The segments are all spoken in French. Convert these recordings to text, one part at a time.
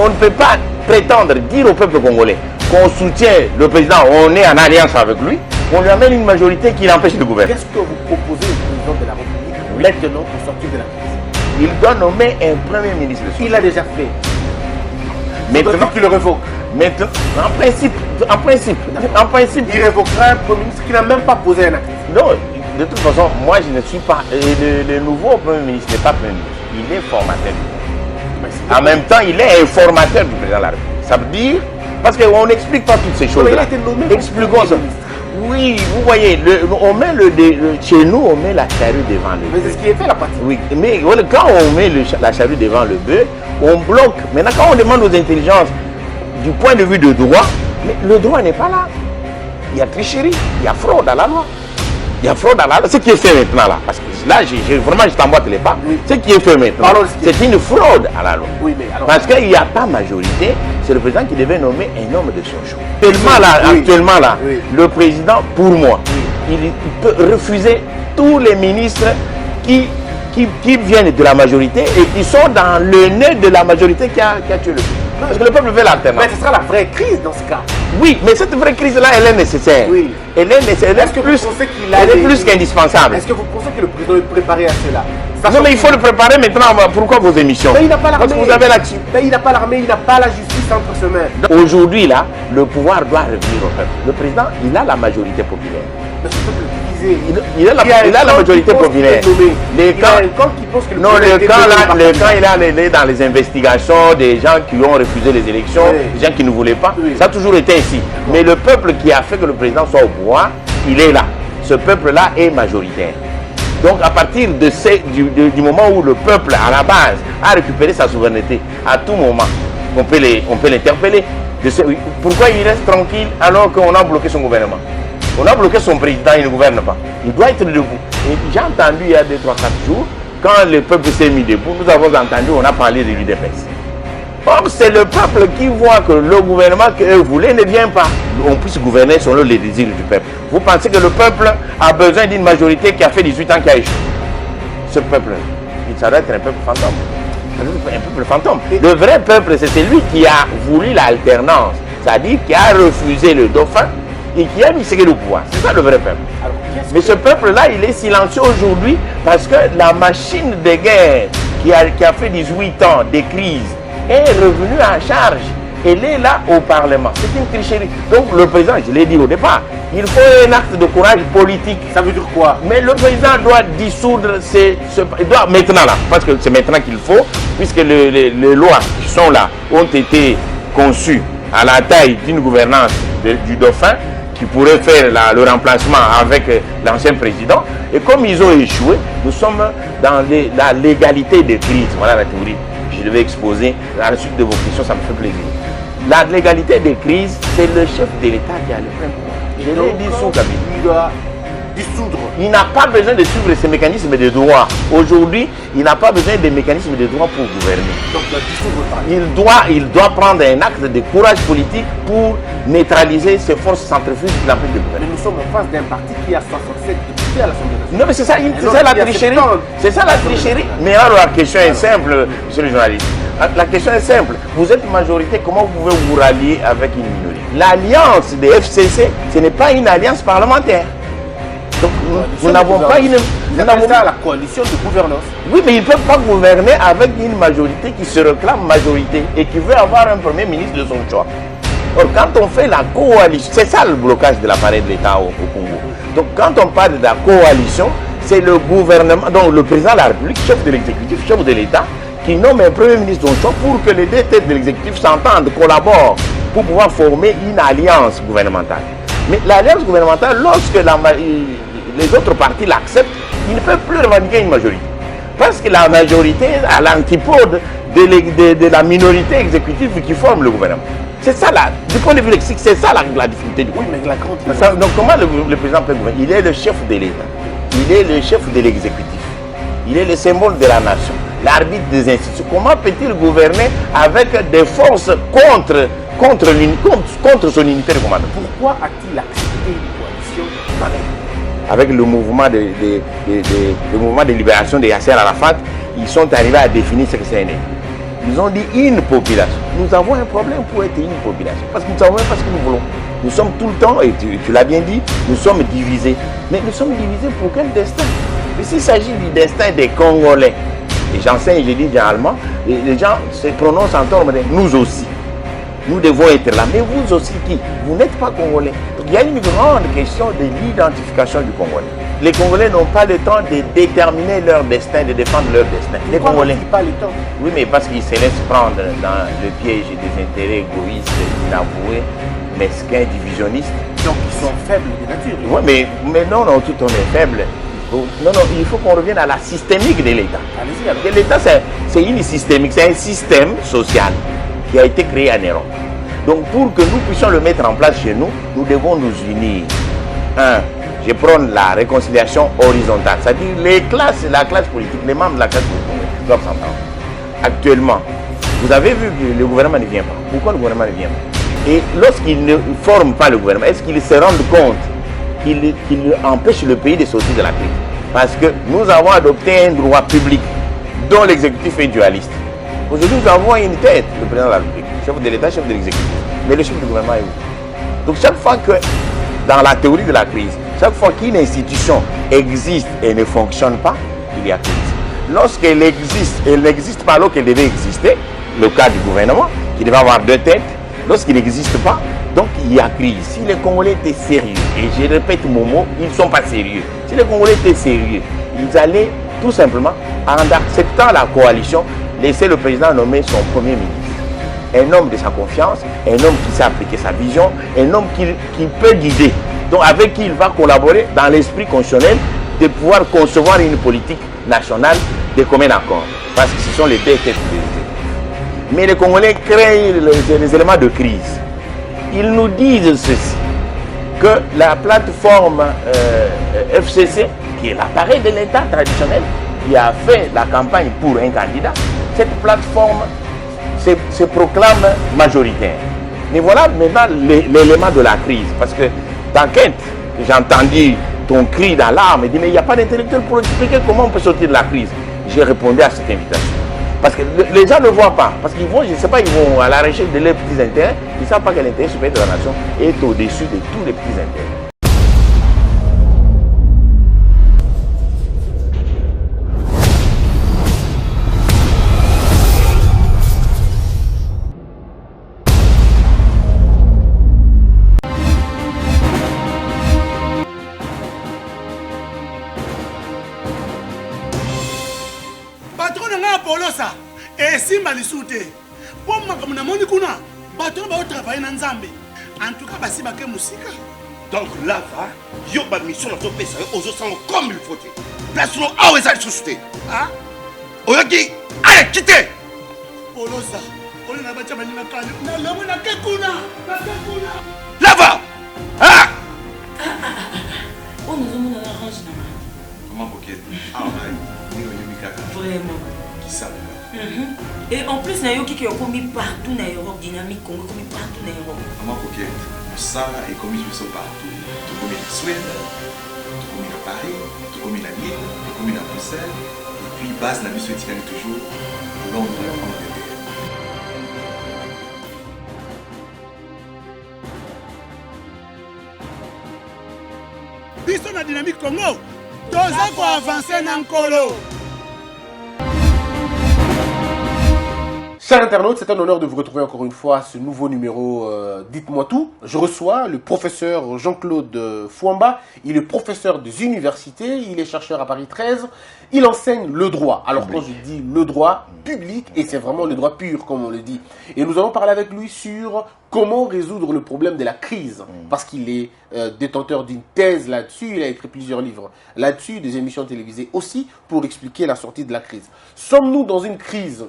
on ne peut pas prétendre dire au peuple congolais qu'on soutient le président, on est en alliance avec lui, on lui amène une majorité qui l'empêche de gouverner. Qu'est-ce que vous proposez au président de la République maintenant pour sortir de la crise? Il doit nommer un premier ministre. Il l'a déjà fait. Maintenant qu'il le révoque. Maintenant, en principe, il révoquera un premier ministre qui n'a même pas posé un acte. Non, de toute façon, moi je ne suis pas. Le nouveau premier ministre n'est pas premier ministre, il est formateur. En même temps, il est informateur du président de la République. Ça veut dire, parce qu'on n'explique pas toutes ces choses. Il a été nommé. Expliquons ça. Oui, vous voyez, on met chez nous, on met la charrue devant le bœuf. Mais c'est ce qui est fait la partie. Oui, mais quand on met la charrue devant le bœuf, on bloque. Maintenant, quand on demande aux intelligences du point de vue de droit, mais le droit n'est pas là. Il y a tricherie, il y a fraude à la loi. Il y a fraude à la loi. Ce qui est fait maintenant là, parce que là, vraiment, je t'emboîte les pas. Oui. Ce qui est fait maintenant, c'est une fraude à la loi. Oui, mais alors, parce qu'il n'y a pas majorité, c'est le président qui devait nommer un homme de son choix. Actuellement là, le président, pour moi, il peut refuser tous les ministres qui viennent de la majorité et qui sont dans le nez de la majorité qui a tué le peuple. Parce que le peuple veut l'alternance. Mais ce sera la vraie crise dans ce cas. Oui, mais cette vraie crise-là, elle est nécessaire. Oui. Elle est nécessaire. Elle est plus qu'indispensable. Est-ce que vous pensez que le président est préparé à cela? Non, mais il faut le préparer maintenant. Pourquoi vos émissions? Mais il n'a pas l'armée. Parce que vous avez là-dessus. Mais il n'a pas l'armée, il n'a pas la justice entre ses mains. Aujourd'hui, là, le pouvoir doit revenir au peuple. Le président, il a la majorité populaire. Mais ce peuple divisé. Il a la majorité populaire. Les camps qui pensent que le camp, il est dans les investigations des gens qui ont refusé les élections, des gens qui ne voulaient pas. Ça a toujours été ainsi. Mais le peuple qui a fait que le président soit au pouvoir, il est là. Ce peuple-là est majoritaire. Donc à partir du moment où le peuple à la base a récupéré sa souveraineté, à tout moment, on peut l'interpeller. Pourquoi il reste tranquille alors qu'on a bloqué son gouvernement? On a bloqué son président, il ne gouverne pas. Il doit être debout. J'ai entendu il y a 2, 3, 4 jours, quand le peuple s'est mis debout, nous avons entendu, on a parlé de l'UDPS. Or, c'est le peuple qui voit que le gouvernement qu'eux voulaient ne vient pas. On puisse gouverner selon les désirs du peuple. Vous pensez que le peuple a besoin d'une majorité qui a fait 18 ans qui a échoué? Ce peuple, ça doit être un peuple fantôme. Un peuple fantôme. Le vrai peuple, c'est celui qui a voulu l'alternance. C'est-à-dire qui a refusé le dauphin et qui a mis le pouvoir. C'est ça le vrai peuple. Alors, mais ce peuple-là, il est silencieux aujourd'hui parce que la machine de guerre qui a fait 18 ans de crise est revenue en charge. Elle est là au Parlement. C'est une tricherie. Donc le président, je l'ai dit au départ, il faut un acte de courage politique. Ça veut dire quoi? Mais le président doit dissoudre il doit maintenant là, parce que c'est maintenant qu'il faut, puisque les lois qui sont là ont été conçues à la taille d'une gouvernance du dauphin qui pourrait faire le remplacement avec l'ancien président. Et comme ils ont échoué, nous sommes dans la légalité des crises. Voilà la théorie. Je devais exposer. À la suite de vos questions, ça me fait plaisir. La légalité des crises, c'est le chef de l'État qui a le plein pouvoir. Je l'ai dit sous Kabila. Il doit dissoudre. Il n'a pas besoin de suivre ces mécanismes de droit. Aujourd'hui, il n'a pas besoin des mécanismes de droit pour gouverner. Donc, il doit prendre un acte de courage politique pour neutraliser ces forces centrifuges qui l'empêchent de gouverner. Mais nous sommes en face d'un parti qui a 67 députés à l'Assemblée nationale. Non, mais c'est ça la tricherie. C'est ça la tricherie. Mais alors la question est simple, monsieur le journaliste. La question est simple. Vous êtes majorité, comment vous pouvez vous rallier avec une minorité? L'alliance des FCC, ce n'est pas une alliance parlementaire. Donc nous n'avons pas une... Nous avons la coalition de gouvernance. Oui, mais ils ne peuvent pas gouverner avec une majorité qui se réclame majorité et qui veut avoir un premier ministre de son choix. Or, quand on fait la coalition, c'est ça le blocage de l'appareil de l'État au Congo. Donc quand on parle de la coalition, c'est le gouvernement, donc le président de la République, chef de l'exécutif, chef de l'État, qui nomme un premier ministre de son choix pour que les deux têtes de l'exécutif s'entendent, collaborent pour pouvoir former une alliance gouvernementale. Mais l'alliance gouvernementale, lorsque les autres partis l'acceptent, ils ne peuvent plus revendiquer une majorité. Parce que la majorité est à l'antipode de la minorité exécutive qui forme le gouvernement. C'est ça, du point de vue lexique, c'est ça la difficulté du gouvernement. Oui, mais la grande... Donc comment le président peut gouverner? Il est le chef de l'État, il est le chef de l'exécutif, il est le symbole de la nation, l'arbitre des institutions. Comment peut-il gouverner avec des forces contre son unité de commandement? Pourquoi a-t-il accepté une coalition pareille? Avec le mouvement de libération de Yasser Arafat, ils sont arrivés à définir ce que c'est un ennemi. Ils ont dit une population. Nous avons un problème pour être une population. Parce que nous savons même pas ce que nous voulons. Nous sommes tout le temps, et tu l'as bien dit, nous sommes divisés. Mais nous sommes divisés pour quel destin? Et s'il s'agit du destin des Congolais, et j'enseigne, je dis généralement, les gens se prononcent en termes de nous aussi. Nous devons être là. Mais vous aussi qui? Vous n'êtes pas Congolais. Donc il y a une grande question de l'identification du Congolais. Les Congolais n'ont pas le temps de déterminer leur destin, de défendre leur destin. Les Congolais. Pas le temps. Oui, mais parce qu'ils se laissent prendre dans le piège des intérêts égoïstes, inavoués, mesquins, divisionnistes. Donc ils sont faibles de nature. Oui, mais non, tout on est faible. Non, il faut qu'on revienne à la systémique de l'État. Allez-y. L'État, c'est une systémique, c'est un système social qui a été créé en Europe. Donc pour que nous puissions le mettre en place chez nous, nous devons nous unir. Je prône la réconciliation horizontale. C'est-à-dire la classe politique, les membres de la classe politique doivent s'entendre. Actuellement, vous avez vu que le gouvernement ne vient pas. Pourquoi le gouvernement ne vient pas? Et lorsqu'il ne forme pas le gouvernement, est-ce qu'ils se rendent compte qu'il empêche le pays de sortir de la crise? Parce que nous avons adopté un droit public dont l'exécutif est dualiste. Aujourd'hui, nous avons une tête, le président de la République, chef de l'État, chef de l'exécutif. Mais le chef du gouvernement est où? Donc chaque fois que, dans la théorie de la crise, chaque fois qu'une institution existe et ne fonctionne pas, il y a crise. Lorsqu'elle existe, elle n'existe pas alors qu'elle devait exister, le cas du gouvernement, qui devait avoir deux têtes, lorsqu'il n'existe pas, donc il y a crise. Si les Congolais étaient sérieux, et je répète mon mot, ils ne sont pas sérieux. Si les Congolais étaient sérieux, ils allaient tout simplement, en acceptant la coalition, laisser le président nommer son premier ministre. Un homme de sa confiance, un homme qui sait appliquer sa vision, un homme qui peut guider, donc avec qui il va collaborer dans l'esprit constitutionnel de pouvoir concevoir une politique nationale de commun accord. Parce que ce sont les deux têtes de l'État. Mais les Congolais créent les éléments de crise. Ils nous disent ceci, que la plateforme FCC, qui est l'appareil de l'État traditionnel, qui a fait la campagne pour un candidat, cette plateforme se proclame majoritaire. Mais voilà maintenant l'élément de la crise. Parce que t'inquiète, j'ai entendu ton cri d'alarme et dit mais il n'y a pas d'intellectuel pour expliquer comment on peut sortir de la crise. J'ai répondu à cette invitation. Parce que les gens ne voient pas. Parce qu'ils vont, je ne sais pas, ils vont à la recherche de leurs petits intérêts. Ils ne savent pas que l'intérêt supérieur de la nation est au-dessus de tous les petits intérêts. Simba lisute pour makamuna moni kuna bato ba travailler na nzambe en tout cas basiba ke musika donc là va yo ba mission to pesa ozo sango comme il faut place no awe za susute ah oyoki allez quitter polosa oli na bacha bani na kali na lemo na ke kuna là va ah on nous on arrange na comment boquet ah ni yo mikaka vraiment qui ça. Et en plus, il y a qui ont commis partout dans l'Europe, dynamique Congo, commis partout dans l'Europe. Comment coquette, ça est commis partout. Tout commis en Suède, tout commis à Paris, tout commis à Lille, tout commis à Bruxelles, et puis base la mission est toujours Londres, Angleterre. Biso na dynamique Congo, toza ko avancer na nkolo. Chers internautes, c'est un honneur de vous retrouver encore une fois à ce nouveau numéro Dites-moi tout. Je reçois le professeur Jean-Claude Fouamba. Il est professeur des universités, il est chercheur à Paris 13. Il enseigne le droit. Alors quand je dis le droit public, et c'est vraiment le droit pur comme on le dit. Et nous allons parler avec lui sur comment résoudre le problème de la crise. Parce qu'il est détenteur d'une thèse là-dessus, il a écrit plusieurs livres là-dessus, des émissions télévisées aussi, pour expliquer la sortie de la crise. Sommes-nous dans une crise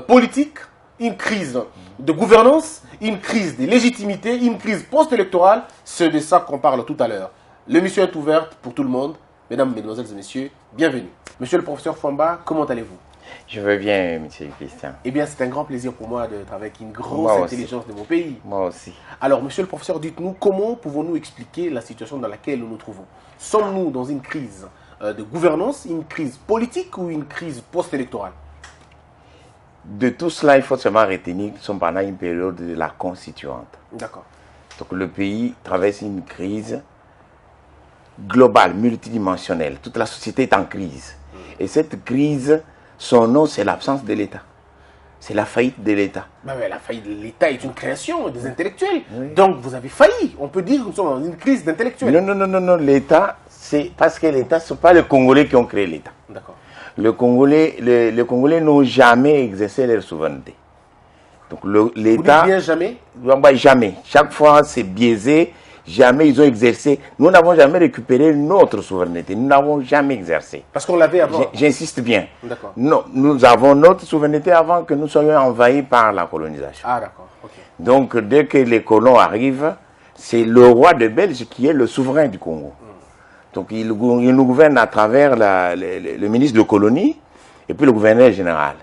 politique, une crise de gouvernance, une crise de légitimité, une crise post-électorale? C'est de ça qu'on parle tout à l'heure. L'émission est ouverte pour tout le monde. Mesdames, Mesdemoiselles et Messieurs, bienvenue. Monsieur le professeur Fouamba, comment allez-vous? Je veux bien, monsieur Christian. Eh bien, c'est un grand plaisir pour moi d'être avec une grosse intelligence de mon pays. Moi aussi. Alors, monsieur le professeur, dites-nous, comment pouvons-nous expliquer la situation dans laquelle nous nous trouvons? Sommes-nous dans une crise de gouvernance, une crise politique ou une crise post-électorale? De tout cela, il faut seulement retenir que nous sommes pendant une période de la constituante. D'accord. Donc le pays traverse une crise globale, multidimensionnelle. Toute la société est en crise. Et cette crise, son nom, c'est l'absence de l'État. C'est la faillite de l'État. Mais la faillite de l'État est une création des intellectuels. Oui. Donc vous avez failli. On peut dire que nous sommes dans une crise d'intellectuels. Non. L'État, c'est parce que l'État, ce n'est pas les Congolais qui ont créé l'État. D'accord. Les Congolais n'ont jamais exercé leur souveraineté. Donc l'État... Vous dites bien jamais? Jamais. Chaque fois, c'est biaisé. Jamais ils ont exercé. Nous n'avons jamais récupéré notre souveraineté. Nous n'avons jamais exercé. Parce qu'on l'avait avant. J'insiste bien. D'accord. Non, nous avons notre souveraineté avant que nous soyons envahis par la colonisation. Ah d'accord. Ok. Donc dès que les colons arrivent, c'est le roi de Belge qui est le souverain du Congo. Donc il nous gouverne à travers le ministre de colonie et puis le gouverneur général.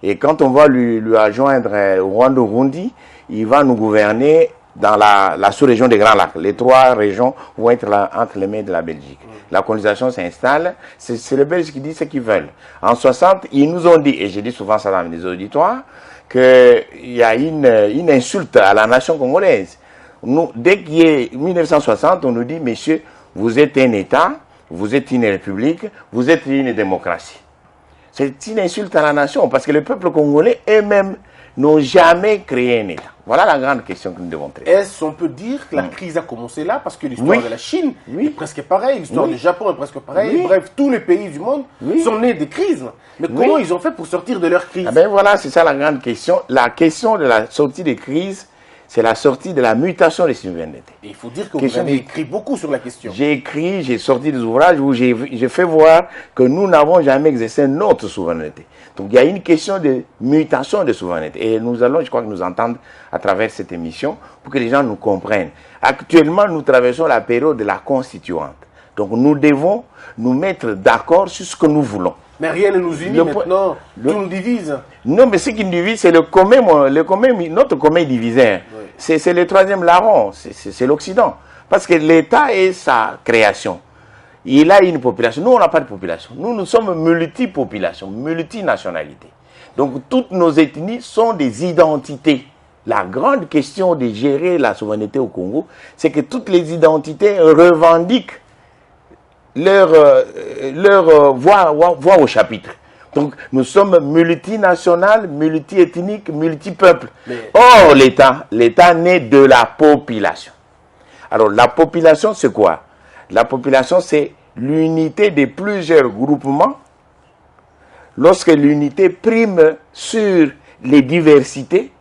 Et quand on va lui rejoindre au Rwanda-Urundi, il va nous gouverner dans la sous-région des Grands Lacs. Les 3 régions vont être entre les mains de la Belgique. La colonisation s'installe. C'est les Belges qui disent ce qu'ils veulent. En 60, ils nous ont dit, et j'ai dit souvent ça dans les auditoires, qu'il y a une insulte à la nation congolaise. Nous, dès qu'il y a 1960, on nous dit, messieurs, vous êtes un État, vous êtes une république, vous êtes une démocratie. C'est une insulte à la nation, parce que le peuple congolais eux-mêmes n'ont jamais créé un État. Voilà la grande question que nous devons traiter. Est-ce qu'on peut dire que la crise a commencé là? Parce que l'histoire de la Chine est presque pareille, l'histoire du Japon est presque pareille. Bref, tous les pays du monde sont nés de crises. Mais comment ils ont fait pour sortir de leur crise? Ah ben voilà, c'est ça la grande question. La question de la sortie des crises, c'est la sortie de la mutation des souverainetés. Il faut dire que vous avez écrit beaucoup sur la question. J'ai écrit, j'ai sorti des ouvrages où j'ai fait voir que nous n'avons jamais exercé notre souveraineté. Donc il y a une question de mutation de souveraineté. Et nous allons, je crois, que nous entendre à travers cette émission pour que les gens nous comprennent. Actuellement, nous traversons la période de la constituante. Donc nous devons nous mettre d'accord sur ce que nous voulons. Mais rien ne nous unit maintenant, tout nous divise. Non, mais ce qui nous divise, c'est notre commun diviseur. Oui. C'est le 3e larron, c'est l'Occident. Parce que l'État est sa création. Il a une population. Nous, on n'a pas de population. Nous sommes multipopulation, multinationalité. Donc, toutes nos ethnies sont des identités. La grande question de gérer la souveraineté au Congo, c'est que toutes les identités revendiquent leur voix au chapitre. Donc, nous sommes multinationales, multiethniques, multipeuple. Or, l'État naît de la population. Alors, la population, c'est quoi? La population, c'est l'unité de plusieurs groupements. Lorsque l'unité prime sur les diversités,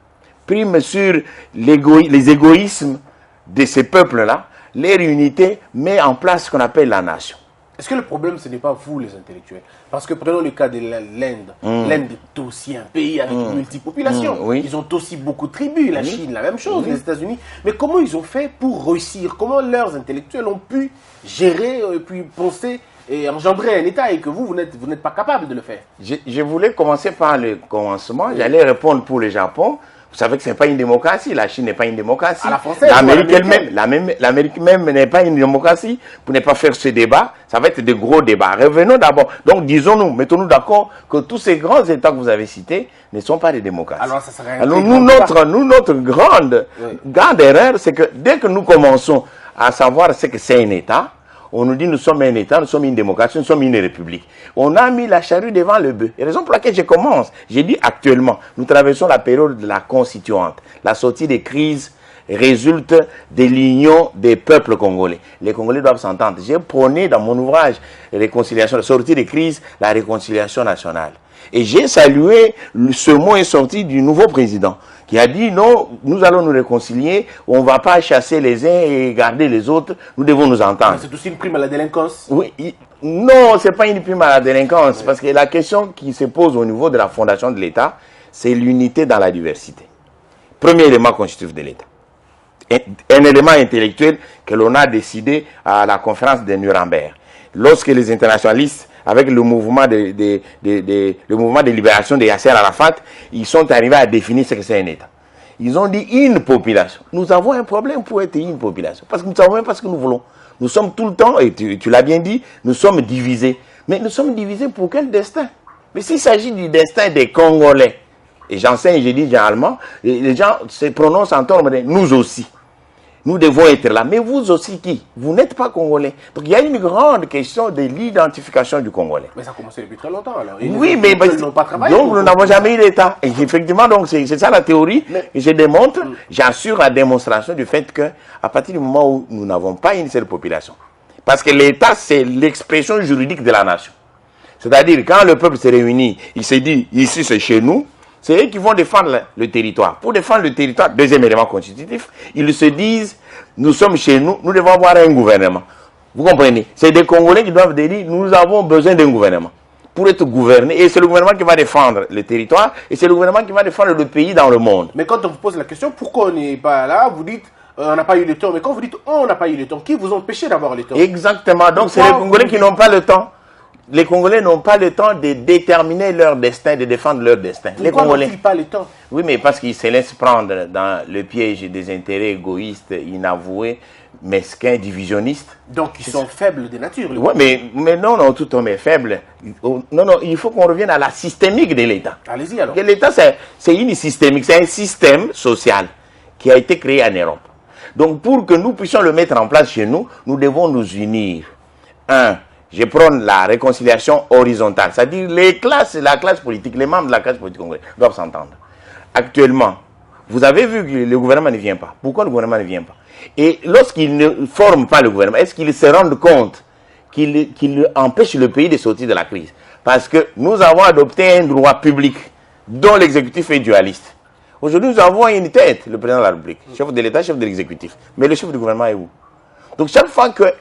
prime sur les égoïsmes de ces peuples-là, leur unité met en place ce qu'on appelle la nation. Est-ce que le problème, ce n'est pas vous, les intellectuels? Parce que prenons le cas de l'Inde. L'Inde est aussi un pays avec une multipopulation. Ils ont aussi beaucoup de tribus. La Chine, la même chose, les États-Unis. Mais comment ils ont fait pour réussir? Comment leurs intellectuels ont pu gérer, puis penser et engendrer un État et que vous n'êtes pas capable de le faire? Je voulais commencer par le commencement. J'allais répondre pour le Japon. Vous savez que ce n'est pas une démocratie, la Chine n'est pas une démocratie. À la française, l'Amérique même n'est pas une démocratie. Pour ne pas faire ce débat, ça va être de gros débats. Revenons d'abord. Donc disons-nous, mettons-nous d'accord que tous ces grands États que vous avez cités ne sont pas des démocraties. Alors ça serait notre grande erreur, c'est que dès que nous commençons à savoir ce que c'est un État, on nous dit nous sommes un État, nous sommes une démocratie, nous sommes une république. On a mis la charrue devant le bœuf. Et raison pour laquelle je commence. J'ai dit actuellement, nous traversons la période de la constituante. La sortie des crises résulte de l'union des peuples congolais. Les Congolais doivent s'entendre. J'ai prôné dans mon ouvrage Réconciliation, la sortie des crises, la réconciliation nationale. Et j'ai salué, ce mot est sorti du nouveau président qui a dit non, nous allons nous réconcilier, on ne va pas chasser les uns et garder les autres, nous devons nous entendre. C'est aussi une prime à la délinquance? Oui, non, ce n'est pas une prime à la délinquance, parce que la question qui se pose au niveau de la fondation de l'État, c'est l'unité dans la diversité. Premier élément constitutif de l'État. Un élément intellectuel que l'on a décidé à la conférence de Nuremberg. Lorsque les internationalistes, avec le mouvement de libération de Yasser Arafat, ils sont arrivés à définir ce que c'est un État. Ils ont dit une population. Nous avons un problème pour être une population, parce que nous ne savons même pas ce que nous voulons. Nous sommes tout le temps, et tu l'as bien dit, nous sommes divisés. Mais nous sommes divisés pour quel destin? Mais s'il s'agit du destin des Congolais, et j'enseigne, je dis généralement, les gens se prononcent en termes de nous aussi. Nous devons être là. Mais vous aussi qui? Vous n'êtes pas Congolais. Donc il y a une grande question de l'identification du Congolais. Mais ça a commencé depuis très longtemps alors. Oui, mais n'ont pas travaillé. donc nous n'avons jamais eu d'État. Et effectivement, donc c'est ça la théorie. Et je démontre, j'assure la démonstration du fait que à partir du moment où nous n'avons pas une seule population, parce que l'État c'est l'expression juridique de la nation. C'est-à-dire quand le peuple se réunit, il se dit ici c'est chez nous. C'est eux qui vont défendre le territoire. Pour défendre le territoire, deuxième élément constitutif, ils se disent, nous sommes chez nous, nous devons avoir un gouvernement. Vous comprenez? C'est des Congolais qui doivent dire, nous avons besoin d'un gouvernement pour être gouverné. Et c'est le gouvernement qui va défendre le territoire et c'est le gouvernement qui va défendre le pays dans le monde. Mais quand on vous pose la question, pourquoi on n'est pas là, vous dites, on n'a pas eu le temps. Mais quand vous dites, on n'a pas eu le temps, qui vous empêche d'avoir le temps? Exactement. Donc c'est les Congolais qui n'ont pas le temps. Les Congolais n'ont pas le temps de déterminer leur destin, de défendre leur destin. Pourquoi les Congolais n'ont-ils pas le temps? Oui, mais parce qu'ils se laissent prendre dans le piège des intérêts égoïstes, inavoués, mesquins, divisionnistes. Donc ils sont faibles de nature. Oui, mais non, tout homme est faible. Non, il faut qu'on revienne à la systémique de l'État. Allez-y alors. L'État, c'est une systémique, c'est un système social qui a été créé en Europe. Donc pour que nous puissions le mettre en place chez nous, nous devons nous unir. Je prône la réconciliation horizontale, c'est-à-dire la classe politique, les membres de la classe politique congolaise doivent s'entendre. Actuellement, vous avez vu que le gouvernement ne vient pas. Pourquoi le gouvernement ne vient pas? Et lorsqu'il ne forme pas le gouvernement, est-ce qu'ils se rendent compte qu'il empêche le pays de sortir de la crise? Parce que nous avons adopté un droit public dont l'exécutif est dualiste. Aujourd'hui, nous avons une tête, le président de la République, chef de l'État, chef de l'exécutif. Mais le chef du gouvernement est où? Donc chaque fois que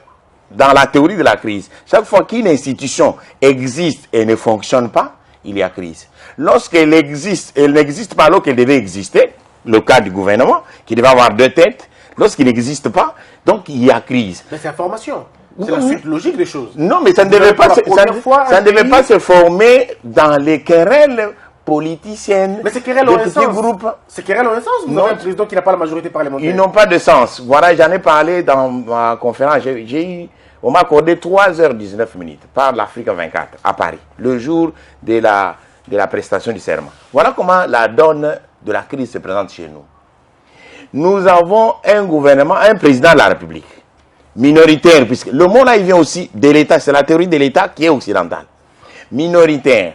dans la théorie de la crise, chaque fois qu'une institution existe et ne fonctionne pas, il y a crise. Lorsqu'elle existe, elle n'existe pas alors qu'elle devait exister, le cas du gouvernement, qui devait avoir deux têtes, lorsqu'il n'existe pas, donc il y a crise. Mais c'est la formation. C'est la suite logique des choses. Non, mais ça ne devait pas se former dans les querelles politiciennes. Mais ces querelles ont un sens. Ces querelles ont un sens. Vous avez un président qui n'a pas la majorité parlementaire. Ils n'ont pas de sens. Voilà, j'en ai parlé dans ma conférence. On m'a accordé 3h19 par l'Afrique 24 à Paris, le jour de la prestation du serment. Voilà comment la donne de la crise se présente chez nous. Nous avons un gouvernement, un président de la République, minoritaire, puisque le mot là, il vient aussi de l'État, c'est la théorie de l'État qui est occidentale. Minoritaire.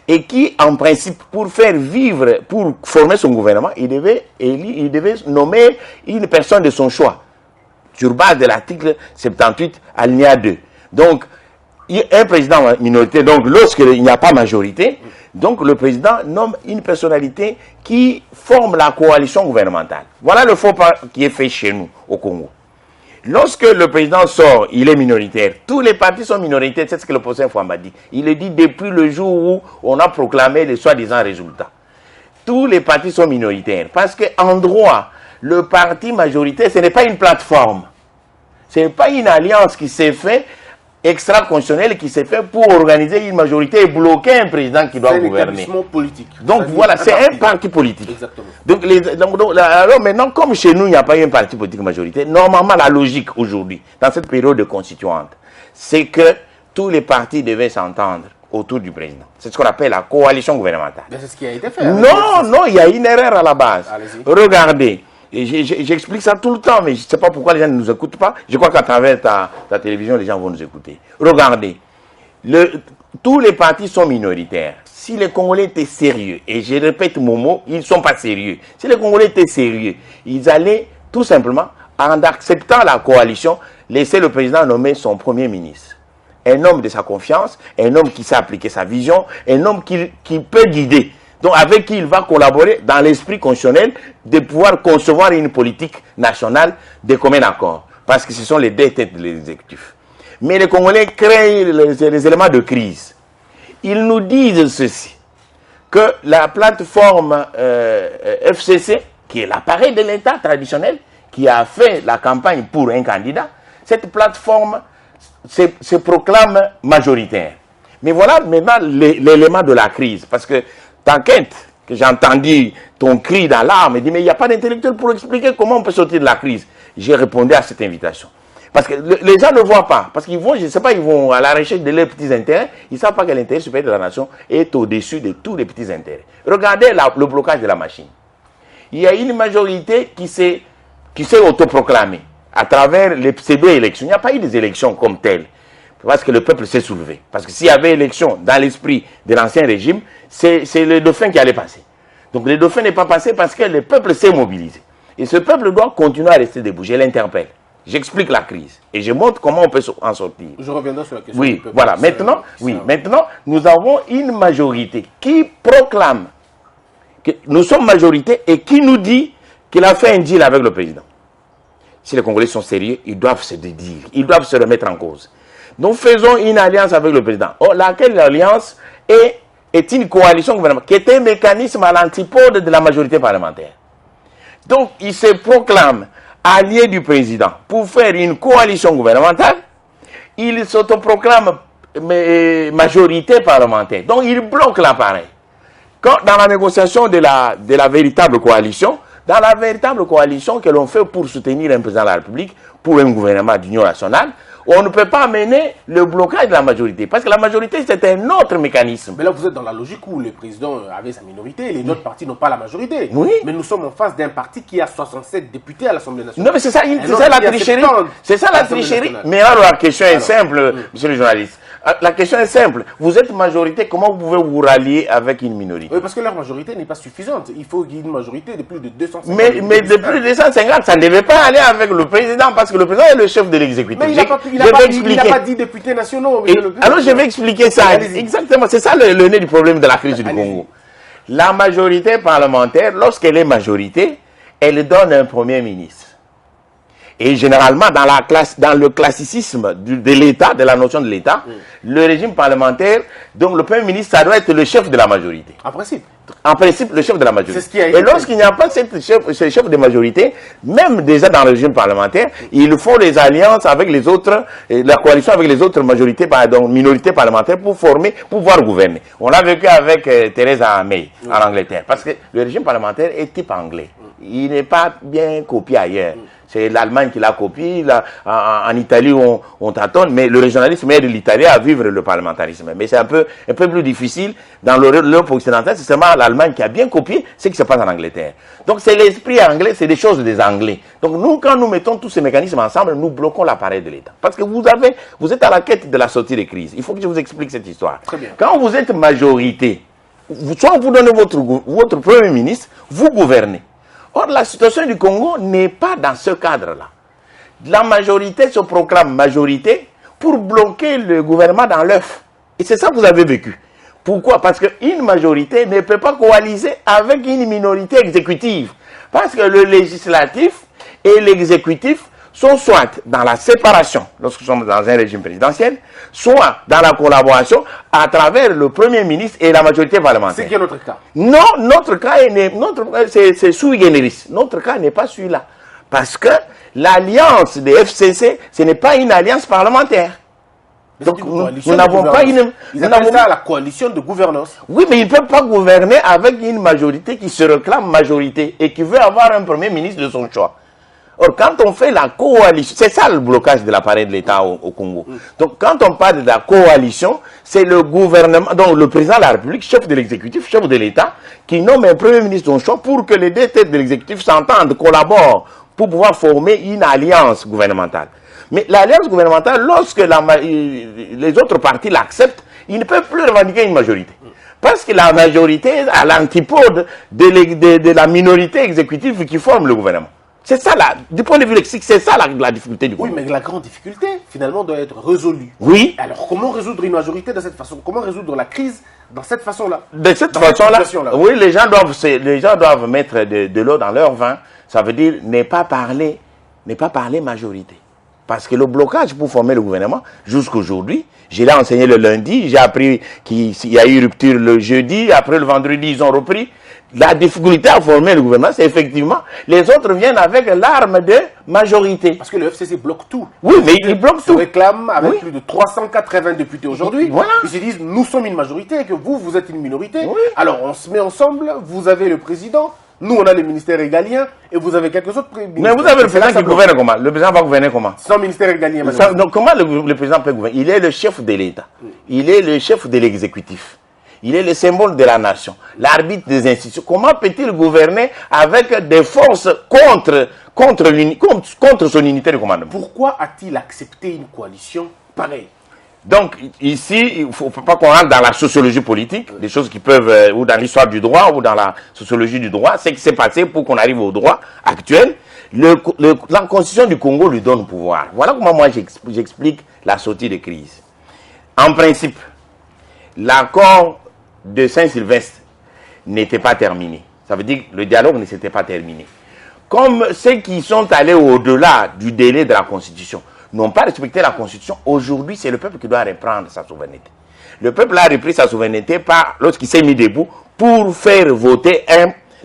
Et qui, en principe, pour faire vivre, pour former son gouvernement, il devait nommer une personne de son choix, sur base de l'article 78, alinéa 2. Donc, un président minoritaire, donc lorsqu'il n'y a pas majorité, donc le président nomme une personnalité qui forme la coalition gouvernementale. Voilà le faux pas qui est fait chez nous, au Congo. Lorsque le président sort, il est minoritaire. Tous les partis sont minoritaires, c'est ce que le professeur Fouamba dit. Il le dit depuis le jour où on a proclamé les soi-disant résultats. Tous les partis sont minoritaires. Parce qu'en droit, le parti majoritaire, ce n'est pas une plateforme. Ce n'est pas une alliance qui s'est faite, extra-constitutionnelle, qui s'est faite pour organiser une majorité et bloquer un président qui doit gouverner. C'est un politique. Donc voilà, c'est un parti politique. Exactement. Donc, alors maintenant, comme chez nous, il n'y a pas eu un parti politique majoritaire, normalement, la logique aujourd'hui, dans cette période de constituante, c'est que tous les partis devaient s'entendre autour du président. C'est ce qu'on appelle la coalition gouvernementale. Mais c'est ce qui a été fait. Non, il y a une erreur à la base. Allez-y. Regardez, j'explique ça tout le temps, mais je ne sais pas pourquoi les gens ne nous écoutent pas. Je crois qu'à travers ta télévision, les gens vont nous écouter. Regardez, tous les partis sont minoritaires. Si les Congolais étaient sérieux, et je répète mon mot, ils ne sont pas sérieux. Si les Congolais étaient sérieux, ils allaient tout simplement, en acceptant la coalition, laisser le président nommer son premier ministre. Un homme de sa confiance, un homme qui sait appliquer sa vision, un homme qui peut guider. Donc avec qui il va collaborer dans l'esprit constitutionnel de pouvoir concevoir une politique nationale de commun accord. Parce que ce sont les deux têtes de l'exécutif. Mais les Congolais créent les éléments de crise. Ils nous disent ceci, que la plateforme FCC, qui est l'appareil de l'État traditionnel, qui a fait la campagne pour un candidat, cette plateforme se proclame majoritaire. Mais voilà maintenant l'élément de la crise, parce que t'inquiète que j'ai entendu ton cri d'alarme et dit mais il n'y a pas d'intellectuel pour expliquer comment on peut sortir de la crise. J'ai répondu à cette invitation. Parce que les gens ne voient pas. Parce qu'ils vont, je ne sais pas, ils vont à la recherche de leurs petits intérêts. Ils ne savent pas que l'intérêt supérieur de la nation est au-dessus de tous les petits intérêts. Regardez le blocage de la machine. Il y a une majorité qui s'est autoproclamée à travers les pseudo-élections. Il n'y a pas eu des élections comme telles. Parce que le peuple s'est soulevé. Parce que s'il y avait élection dans l'esprit de l'ancien régime, c'est le dauphin qui allait passer. Donc le dauphin n'est pas passé parce que le peuple s'est mobilisé. Et ce peuple doit continuer à rester debout. Je l'interpelle. J'explique la crise. Et je montre comment on peut en sortir. Je reviendrai sur la question. Oui, voilà. Maintenant, nous avons une majorité qui proclame que nous sommes majorité et qui nous dit qu'il a fait un deal avec le président. Si les Congolais sont sérieux, ils doivent se dire, ils doivent se remettre en cause. Nous faisons une alliance avec le président. Or, laquelle alliance est une coalition gouvernementale, qui est un mécanisme à l'antipode de la majorité parlementaire. Donc, il se proclame allié du président pour faire une coalition gouvernementale. Il s'autoproclame majorité parlementaire. Donc, il bloque l'appareil. Quand dans la négociation de la véritable coalition, dans la véritable coalition que l'on fait pour soutenir un président de la République, pour un gouvernement d'union nationale, on ne peut pas mener le blocage de la majorité. Parce que la majorité, c'est un autre mécanisme. Mais là, vous êtes dans la logique où le président avait sa minorité et les autres partis n'ont pas la majorité. Oui. Mais nous sommes en face d'un parti qui a 67 députés à l'Assemblée nationale. Non, mais c'est ça la tricherie. C'est ça la tricherie. Mais alors, la question est simple, monsieur le journaliste. La question est simple. Vous êtes majorité, comment vous pouvez vous rallier avec une minorité? Oui, parce que leur majorité n'est pas suffisante. Il faut qu'il y ait une majorité de plus de 250. Mais de plus de 250, ça ne devait pas aller avec le président, parce que le président est le chef de l'exécutif. Mais il n'a pas dit députés nationaux. Alors je vais expliquer ça. Exactement, c'est ça le nez du problème de la crise du Congo. La majorité parlementaire, lorsqu'elle est majorité, elle donne un premier ministre. Et généralement, dans le classicisme de l'État, de la notion de l'État, le régime parlementaire, donc le Premier ministre, ça doit être le chef de la majorité. En principe. En principe, le chef de la majorité. C'est ce qui a été. Et lorsqu'il n'y a pas ce chef de majorité, même déjà dans le régime parlementaire, ils font les alliances avec les autres, la coalition avec les autres majorités, pardon, minorités parlementaires pour pouvoir gouverner. On l'a vécu avec Theresa May en Angleterre, parce que le régime parlementaire est type anglais. Il n'est pas bien copié ailleurs. C'est l'Allemagne qui l'a copié. En Italie, on tâtonne, mais le régionalisme aide l'Italie à vivre le parlementarisme. Mais c'est un peu plus difficile. Dans l'Europe occidentale, c'est seulement l'Allemagne qui a bien copié ce qui se passe en Angleterre. Donc c'est l'esprit anglais, c'est des choses des Anglais. Donc nous, quand nous mettons tous ces mécanismes ensemble, nous bloquons l'appareil de l'État. Parce que vous êtes à la quête de la sortie des crises. Il faut que je vous explique cette histoire. Très bien. Quand vous êtes majorité, soit vous donnez votre Premier ministre, vous gouvernez. Or, la situation du Congo n'est pas dans ce cadre-là. La majorité se proclame majorité pour bloquer le gouvernement dans l'œuf. Et c'est ça que vous avez vécu. Pourquoi? Parce qu'une majorité ne peut pas coaliser avec une minorité exécutive. Parce que le législatif et l'exécutif sont soit dans la séparation, lorsque nous sommes dans un régime présidentiel, soit dans la collaboration à travers le Premier ministre et la majorité parlementaire. C'est qui est notre cas? Non, notre cas, c'est sui generis. Notre cas n'est pas celui-là. Parce que l'alliance des FCC, ce n'est pas une alliance parlementaire. Donc nous n'avons pas une... Ils appellent ça la coalition de gouvernance. Oui, mais ils ne peuvent pas gouverner avec une majorité qui se réclame majorité et qui veut avoir un Premier ministre de son choix. Or, quand on fait la coalition, c'est ça le blocage de l'appareil de l'État au Congo. Donc, quand on parle de la coalition, c'est le gouvernement, donc le président de la République, chef de l'exécutif, chef de l'État, qui nomme un Premier ministre de son choix pour que les deux têtes de l'exécutif s'entendent, collaborent, pour pouvoir former une alliance gouvernementale. Mais l'alliance gouvernementale, lorsque les autres partis l'acceptent, ils ne peuvent plus revendiquer une majorité. Parce que la majorité est à l'antipode de la minorité exécutive qui forme le gouvernement. C'est ça, du point de vue lexique, c'est ça la difficulté du Congo. Oui, mais la grande difficulté, finalement, doit être résolue. Oui. Alors, comment résoudre une majorité de cette façon? Comment résoudre la crise dans cette façon-là? De cette façon-là, oui, les gens doivent mettre de l'eau dans leur vin. Ça veut dire ne pas parler majorité. Parce que le blocage pour former le gouvernement, jusqu'aujourd'hui, je l'ai enseigné le lundi, j'ai appris qu'il y a eu rupture le jeudi, après le vendredi, ils ont repris. La difficulté à former le gouvernement, c'est effectivement, les autres viennent avec l'arme de majorité. Parce que le FCC bloque tout. Oui, mais ils bloquent tout. Ils se réclament avec plus de 380 députés aujourd'hui. Voilà. Ils se disent, nous sommes une majorité et que vous êtes une minorité. Oui. Alors, on se met ensemble, vous avez le président, Nous, on a les ministères régaliens et vous avez quelques autres ministères. Mais vous avez le président qui gouverne comment? Le président va gouverner comment? Sans ministère régalien, Donc comment le président peut gouverner? Il est le chef de l'État. Il est le chef de l'exécutif. Il est le symbole de la nation, l'arbitre des institutions. Comment peut-il gouverner avec des forces contre son unité de commandement? Pourquoi a-t-il accepté une coalition pareille? Donc ici, il ne faut pas qu'on rentre dans la sociologie politique, des choses qui peuvent, ou dans l'histoire du droit, ou dans la sociologie du droit. C'est ce qui s'est passé pour qu'on arrive au droit actuel. La constitution du Congo lui donne pouvoir. Voilà comment moi j'explique la sortie de crise. En principe, l'accord de Saint-Sylvestre n'était pas terminé. Ça veut dire que le dialogue ne s'était pas terminé. Comme ceux qui sont allés au-delà du délai de la Constitution n'ont pas respecté la Constitution, aujourd'hui, c'est le peuple qui doit reprendre sa souveraineté. Le peuple a repris sa souveraineté lorsqu'il s'est mis debout pour faire voter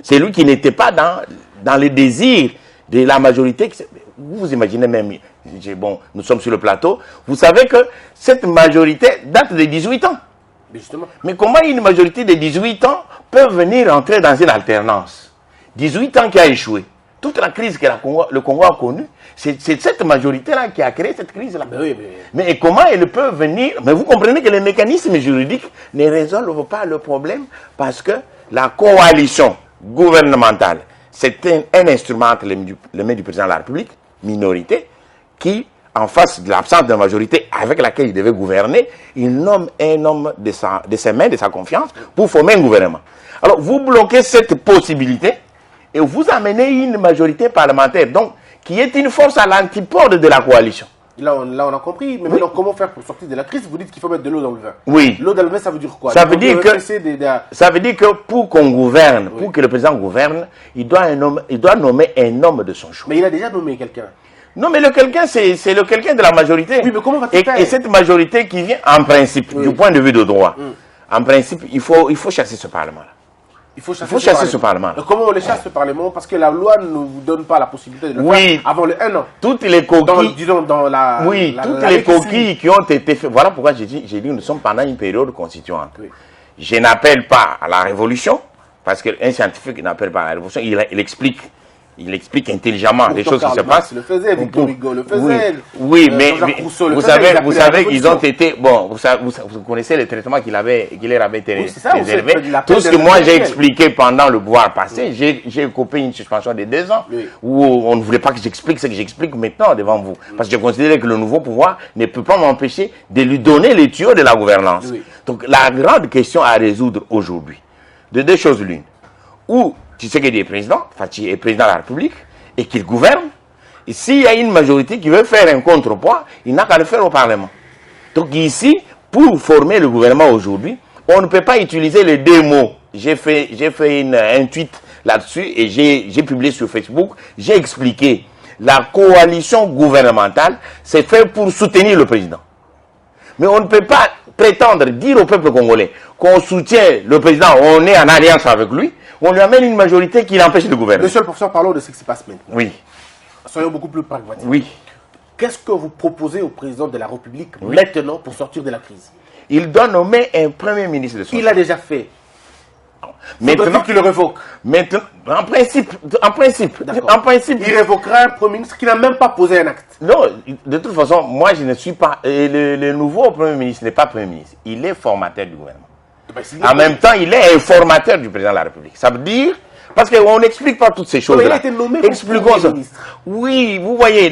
celui qui n'était pas dans le désir de la majorité. Vous imaginez même, bon, nous sommes sur le plateau, vous savez que cette majorité date de 18 ans. Justement. Mais comment une majorité de 18 ans peut venir entrer dans une alternance? 18 ans qui a échoué. Toute la crise que le Congo a connue, c'est cette majorité-là qui a créé cette crise-là. Mais comment elle peut venir? Mais vous comprenez que les mécanismes juridiques ne résolvent pas le problème parce que la coalition gouvernementale, c'est un instrument entre les mains du président de la République, minorité, qui, en face de l'absence de majorité avec laquelle il devait gouverner, il nomme un homme de ses mains, de sa confiance, pour former un gouvernement. Alors, vous bloquez cette possibilité et vous amenez une majorité parlementaire, donc, qui est une force à l'antipode de la coalition. Là, on a compris. Mais maintenant, comment faire pour sortir de la crise? Vous dites qu'il faut mettre de l'eau dans le vin. Oui. L'eau dans le vin, ça veut dire quoi? Ça veut dire que pour qu'on gouverne, pour que le président gouverne, il doit nommer un homme de son choix. Mais il a déjà nommé quelqu'un. Non, mais le quelqu'un, c'est le quelqu'un de la majorité. Oui, mais comment va-t-il faire? Et cette majorité qui vient, en principe, du point de vue de droit, en principe, il faut chasser ce Parlement-là. Il faut chasser ce Parlement. Comment on les chasse, ce Parlement? Parce que la loi ne vous donne pas la possibilité de le faire avant le 1 an. Toutes les coquilles, toutes les coquilles qui ont été faites. Voilà pourquoi j'ai dit nous sommes pendant une période constituante. Je n'appelle pas à la révolution, parce qu'un scientifique n'appelle pas à la révolution, il explique intelligemment les choses qui se passent. Le faisait, Victor Hugo le faisait. Oui, mais vous savez, ils ont été, bon, vous connaissez les traitements qu'il leur avait été réservés. Tout ce que moi j'ai expliqué pendant le pouvoir passé, j'ai coupé une suspension de 2 ans, où on ne voulait pas que j'explique ce que j'explique maintenant devant vous. Parce que je considérais que le nouveau pouvoir ne peut pas m'empêcher de lui donner les tuyaux de la gouvernance. Donc la grande question à résoudre aujourd'hui, de 2 choses l'une. Ou Tshisekedi est président, Fachi est président de la République, et qu'il gouverne. Et s'il y a une majorité qui veut faire un contrepoids, il n'a qu'à le faire au Parlement. Donc ici, pour former le gouvernement aujourd'hui, on ne peut pas utiliser les 2 mots. J'ai fait un tweet là-dessus et j'ai publié sur Facebook, j'ai expliqué. La coalition gouvernementale, c'est fait pour soutenir le président. Mais on ne peut pas prétendre, dire au peuple congolais qu'on soutient le président, on est en alliance avec lui, on lui amène une majorité qui l'empêche de gouverner. Monsieur le professeur, parlons de ce qui se passe maintenant. Oui. Soyons beaucoup plus pragmatiques. Oui. Qu'est-ce que vous proposez au président de la République maintenant pour sortir de la crise? Il doit nommer un premier ministre de son Il l'a déjà fait. Maintenant qu'il le révoque. Maintenant, en principe. Il révoquera un premier ministre qui n'a même pas posé un acte. Non, de toute façon, moi je ne suis pas. Le nouveau premier ministre n'est pas premier ministre. Il est formateur du gouvernement. En même temps, il est informateur du président de la République. Ça veut dire, parce qu'on n'explique pas toutes ces choses-là. Il a été nommé Expliquons ça. Oui, vous voyez,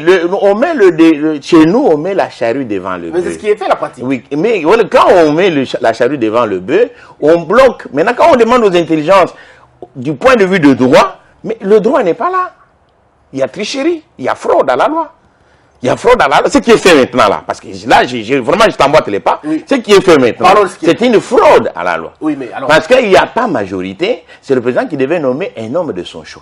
chez nous, on met la charrue devant le bœuf. Mais c'est ce qui est fait la pratique. Oui, mais quand on met la charrue devant le bœuf, on bloque. Maintenant, quand on demande aux intelligences, du point de vue de droit, mais le droit n'est pas là. Il y a tricherie, il y a fraude à la loi. Il y a fraude à la loi. Ce qui est fait maintenant là, parce que là, vraiment, je t'emboîte les pas. Ce qui est fait maintenant, c'est une fraude à la loi. Oui, mais alors... Parce qu'il n'y a pas majorité, c'est le président qui devait nommer un homme de son choix.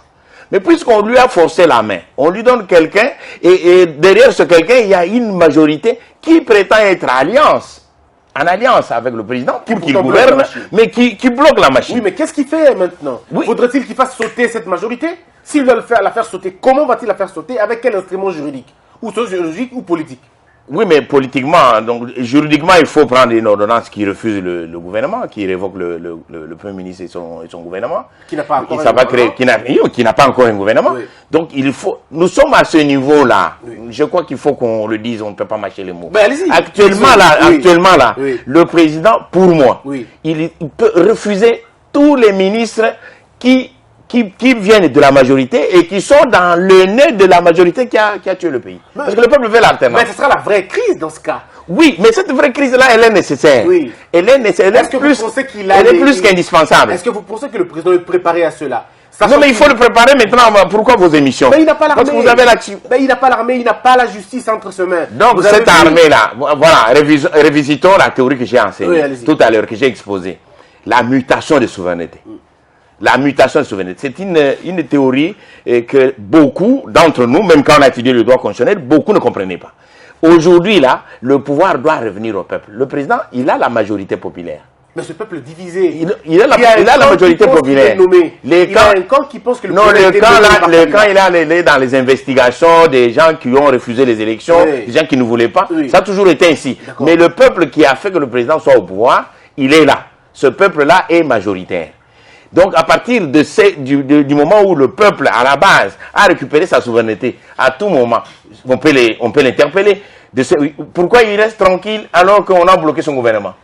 Mais puisqu'on lui a forcé la main, on lui donne quelqu'un, et derrière ce quelqu'un, il y a une majorité qui prétend être en alliance avec le président pour qu'il gouverne, mais qui bloque la machine. Oui, mais qu'est-ce qu'il fait maintenant? Faudrait-il qu'il fasse sauter cette majorité? S'il veut la faire sauter, comment va-t-il la faire sauter? Avec quel instrument juridique? Ou sociologique ou politique? Oui, mais politiquement, donc juridiquement, il faut prendre une ordonnance qui refuse le gouvernement, qui révoque le Premier ministre et son gouvernement. Qui n'a pas encore un gouvernement. Qui n'a pas encore un gouvernement. Oui. Donc, nous sommes à ce niveau-là. Oui. Je crois qu'il faut qu'on le dise, on ne peut pas mâcher les mots. Ben, actuellement, là, le président, pour moi, il peut refuser tous les ministres qui viennent de la majorité et qui sont dans le nez de la majorité qui a tué le pays. Parce que le peuple veut l'alternance. Mais ce sera la vraie crise dans ce cas. Oui, mais cette vraie crise-là, elle est nécessaire. Oui. Elle est plus qu'indispensable. Est-ce que vous pensez que le président est préparé à cela? Non, mais il faut le préparer maintenant. Pourquoi vos émissions? Mais il n'a pas l'armée. Parce que vous avez il n'a pas l'armée, il n'a pas la justice entre ses mains. Donc, cette armée-là, voilà, révisitons la théorie que j'ai enseignée tout à l'heure, que j'ai exposée. La mutation de souveraineté. La mutation de souveraineté, c'est une théorie que beaucoup d'entre nous, même quand on a étudié le droit constitutionnel, beaucoup ne comprenaient pas. Aujourd'hui, là, le pouvoir doit revenir au peuple. Le président, il a la majorité populaire. Mais ce peuple divisé, il a la majorité populaire. Il y a un camp qui pense que le camp, il est dans les investigations des gens qui ont refusé les élections, des gens qui ne voulaient pas. Ça a toujours été ainsi. Mais le peuple qui a fait que le président soit au pouvoir, il est là. Ce peuple-là est majoritaire. Donc, à partir du moment où le peuple, à la base, a récupéré sa souveraineté, à tout moment, on peut l'interpeller. Pourquoi il reste tranquille alors qu'on a bloqué son gouvernement?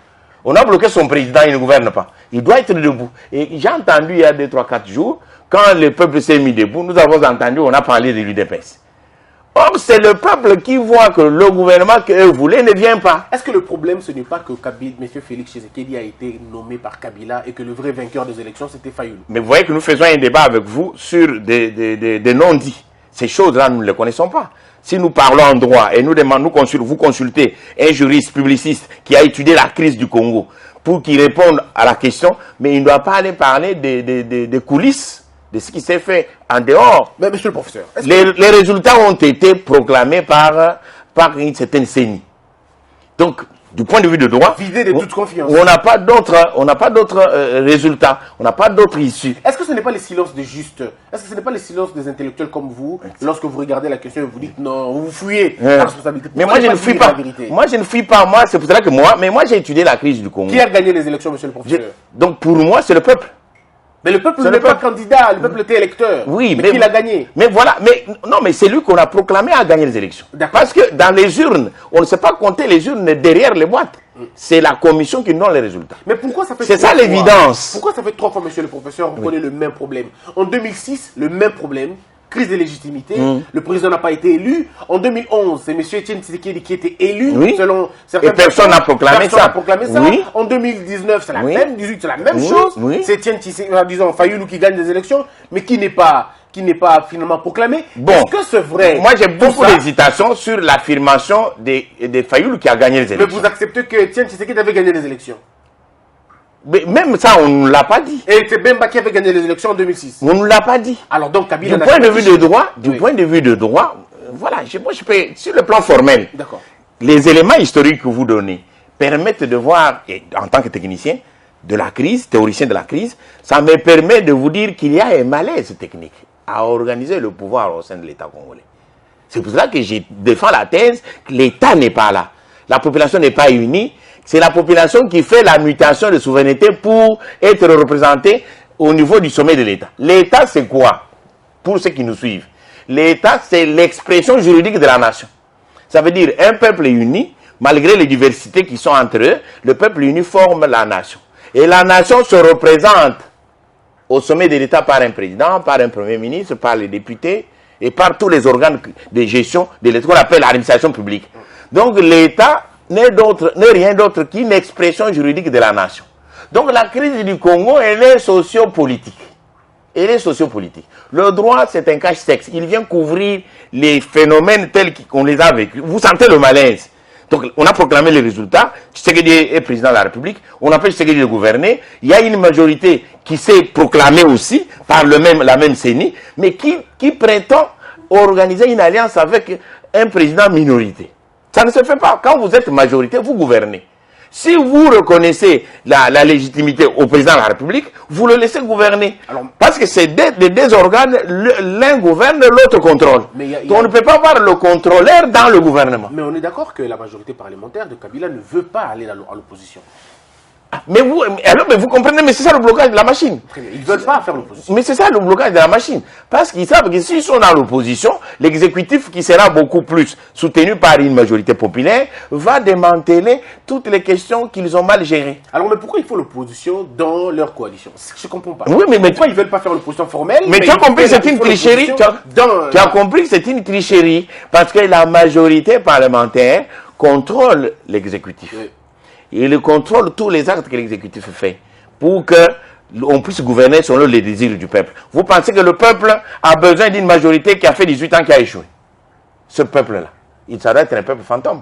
On a bloqué son président, il ne gouverne pas. Il doit être debout. Et j'ai entendu il y a 2, 3, 4 jours, quand le peuple s'est mis debout, nous avons entendu, on a parlé de l'UDPS. Or, c'est le peuple qui voit que le gouvernement qu'eux voulaient ne vient pas. Est-ce que le problème, ce n'est pas que M. Félix Tshisekedi a été nommé par Kabila et que le vrai vainqueur des élections, c'était Fayoulou? Mais vous voyez que nous faisons un débat avec vous sur des non-dits. Ces choses-là, nous ne les connaissons pas. Si nous parlons en droit et nous demandons, vous consultez un juriste publiciste qui a étudié la crise du Congo pour qu'il réponde à la question, mais il ne doit pas aller parler des coulisses de ce qui s'est fait en dehors. Mais monsieur le professeur, les résultats ont été proclamés par une certaine CENI. Donc, du point de vue de droit, vidé de toute confiance. On n'a pas d'autres résultats, on n'a pas d'autres issues. Est-ce que ce n'est pas les silences des justes? Est-ce que ce n'est pas les silences des intellectuels comme vous, lorsque vous regardez la question et vous dites non, vous fuyez la responsabilité? Mais moi je ne fuis pas. Moi je ne fuis pas. Moi, c'est pour cela que moi j'ai étudié la crise du Congo. Qui a gagné les élections, monsieur le professeur? Donc pour moi, c'est le peuple. Mais le peuple n'est pas candidat, le peuple était électeur. Oui, mais qui l'a gagné? Mais voilà, mais c'est lui qu'on a proclamé à gagner les élections. Parce que dans les urnes, on ne sait pas compter les urnes derrière les boîtes. C'est la commission qui donne les résultats. Mais pourquoi ça fait C'est ça l'évidence. Pourquoi ça fait 3 fois, monsieur le professeur, vous connaissez le même problème? En 2006, le même problème. Crise de légitimité, le président n'a pas été élu. En 2011, c'est M. Etienne Tshisekedi qui était élu, selon certaines personnes. Et personne n'a proclamé ça. Oui. En 2019, c'est la même, 18, c'est la même chose. C'est Etienne Tshisekedi, disons, Fayoulou qui gagne des élections, mais qui n'est pas finalement proclamé. Bon. Est-ce que c'est vrai? Moi, j'ai beaucoup d'hésitation sur l'affirmation de Fayoulou qui a gagné les élections. Mais vous acceptez que Etienne Tshisekedi avait gagné les élections? Mais même ça, on ne l'a pas dit. Et c'est Bemba qui avait gagné les élections en 2006. On ne l'a pas dit. Alors donc Kabila du point de vue de droit, voilà, moi je peux, sur le plan formel, les éléments historiques que vous donnez permettent de voir, et en tant que technicien de la crise, théoricien de la crise, ça me permet de vous dire qu'il y a un malaise technique à organiser le pouvoir au sein de l'État congolais. C'est pour cela que je défends la thèse que l'État n'est pas là. La population n'est pas unie. C'est la population qui fait la mutation de souveraineté pour être représentée au niveau du sommet de l'État. L'État, c'est quoi? Pour ceux qui nous suivent, l'État, c'est l'expression juridique de la nation. Ça veut dire un peuple uni, malgré les diversités qui sont entre eux, le peuple uni forme la nation. Et la nation se représente au sommet de l'État par un président, par un premier ministre, par les députés et par tous les organes de gestion de l'État qu'on appelle l'administration publique. Donc l'État n'est rien d'autre qu'une expression juridique de la nation. Donc la crise du Congo, elle est sociopolitique. Elle est sociopolitique. Le droit, c'est un cache-sexe. Il vient couvrir les phénomènes tels qu'on les a vécus. Vous sentez le malaise. Donc on a proclamé les résultats. Tshisekedi est président de la République. On appelle Tshisekedi de gouverner. Il y a une majorité qui s'est proclamée aussi par la même CENI, mais qui prétend organiser une alliance avec un président minorité. Ça ne se fait pas. Quand vous êtes majorité, vous gouvernez. Si vous reconnaissez la légitimité au président de la République, vous le laissez gouverner. Alors, parce que c'est des deux organes, l'un gouverne, l'autre contrôle. Donc on ne peut pas avoir le contrôleur dans le gouvernement. Mais on est d'accord que la majorité parlementaire de Kabila ne veut pas aller à l'opposition. Mais vous comprenez, mais c'est ça le blocage de la machine. Ils ne veulent pas faire l'opposition. Mais c'est ça le blocage de la machine. Parce qu'ils savent que s'ils sont dans l'opposition, l'exécutif qui sera beaucoup plus soutenu par une majorité populaire va démanteler toutes les questions qu'ils ont mal gérées. Alors, mais pourquoi il faut l'opposition dans leur coalition? Je ne comprends pas. Oui, mais pourquoi ils ne veulent pas faire l'opposition formelle? Mais tu as compris que c'est une tricherie. Tu as compris que c'est une tricherie parce que la majorité parlementaire contrôle l'exécutif. Oui. Il contrôle tous les actes que l'exécutif fait pour qu'on puisse gouverner selon les désirs du peuple. Vous pensez que le peuple a besoin d'une majorité qui a fait 18 ans qui a échoué? Ce peuple-là, ça doit être un peuple fantôme.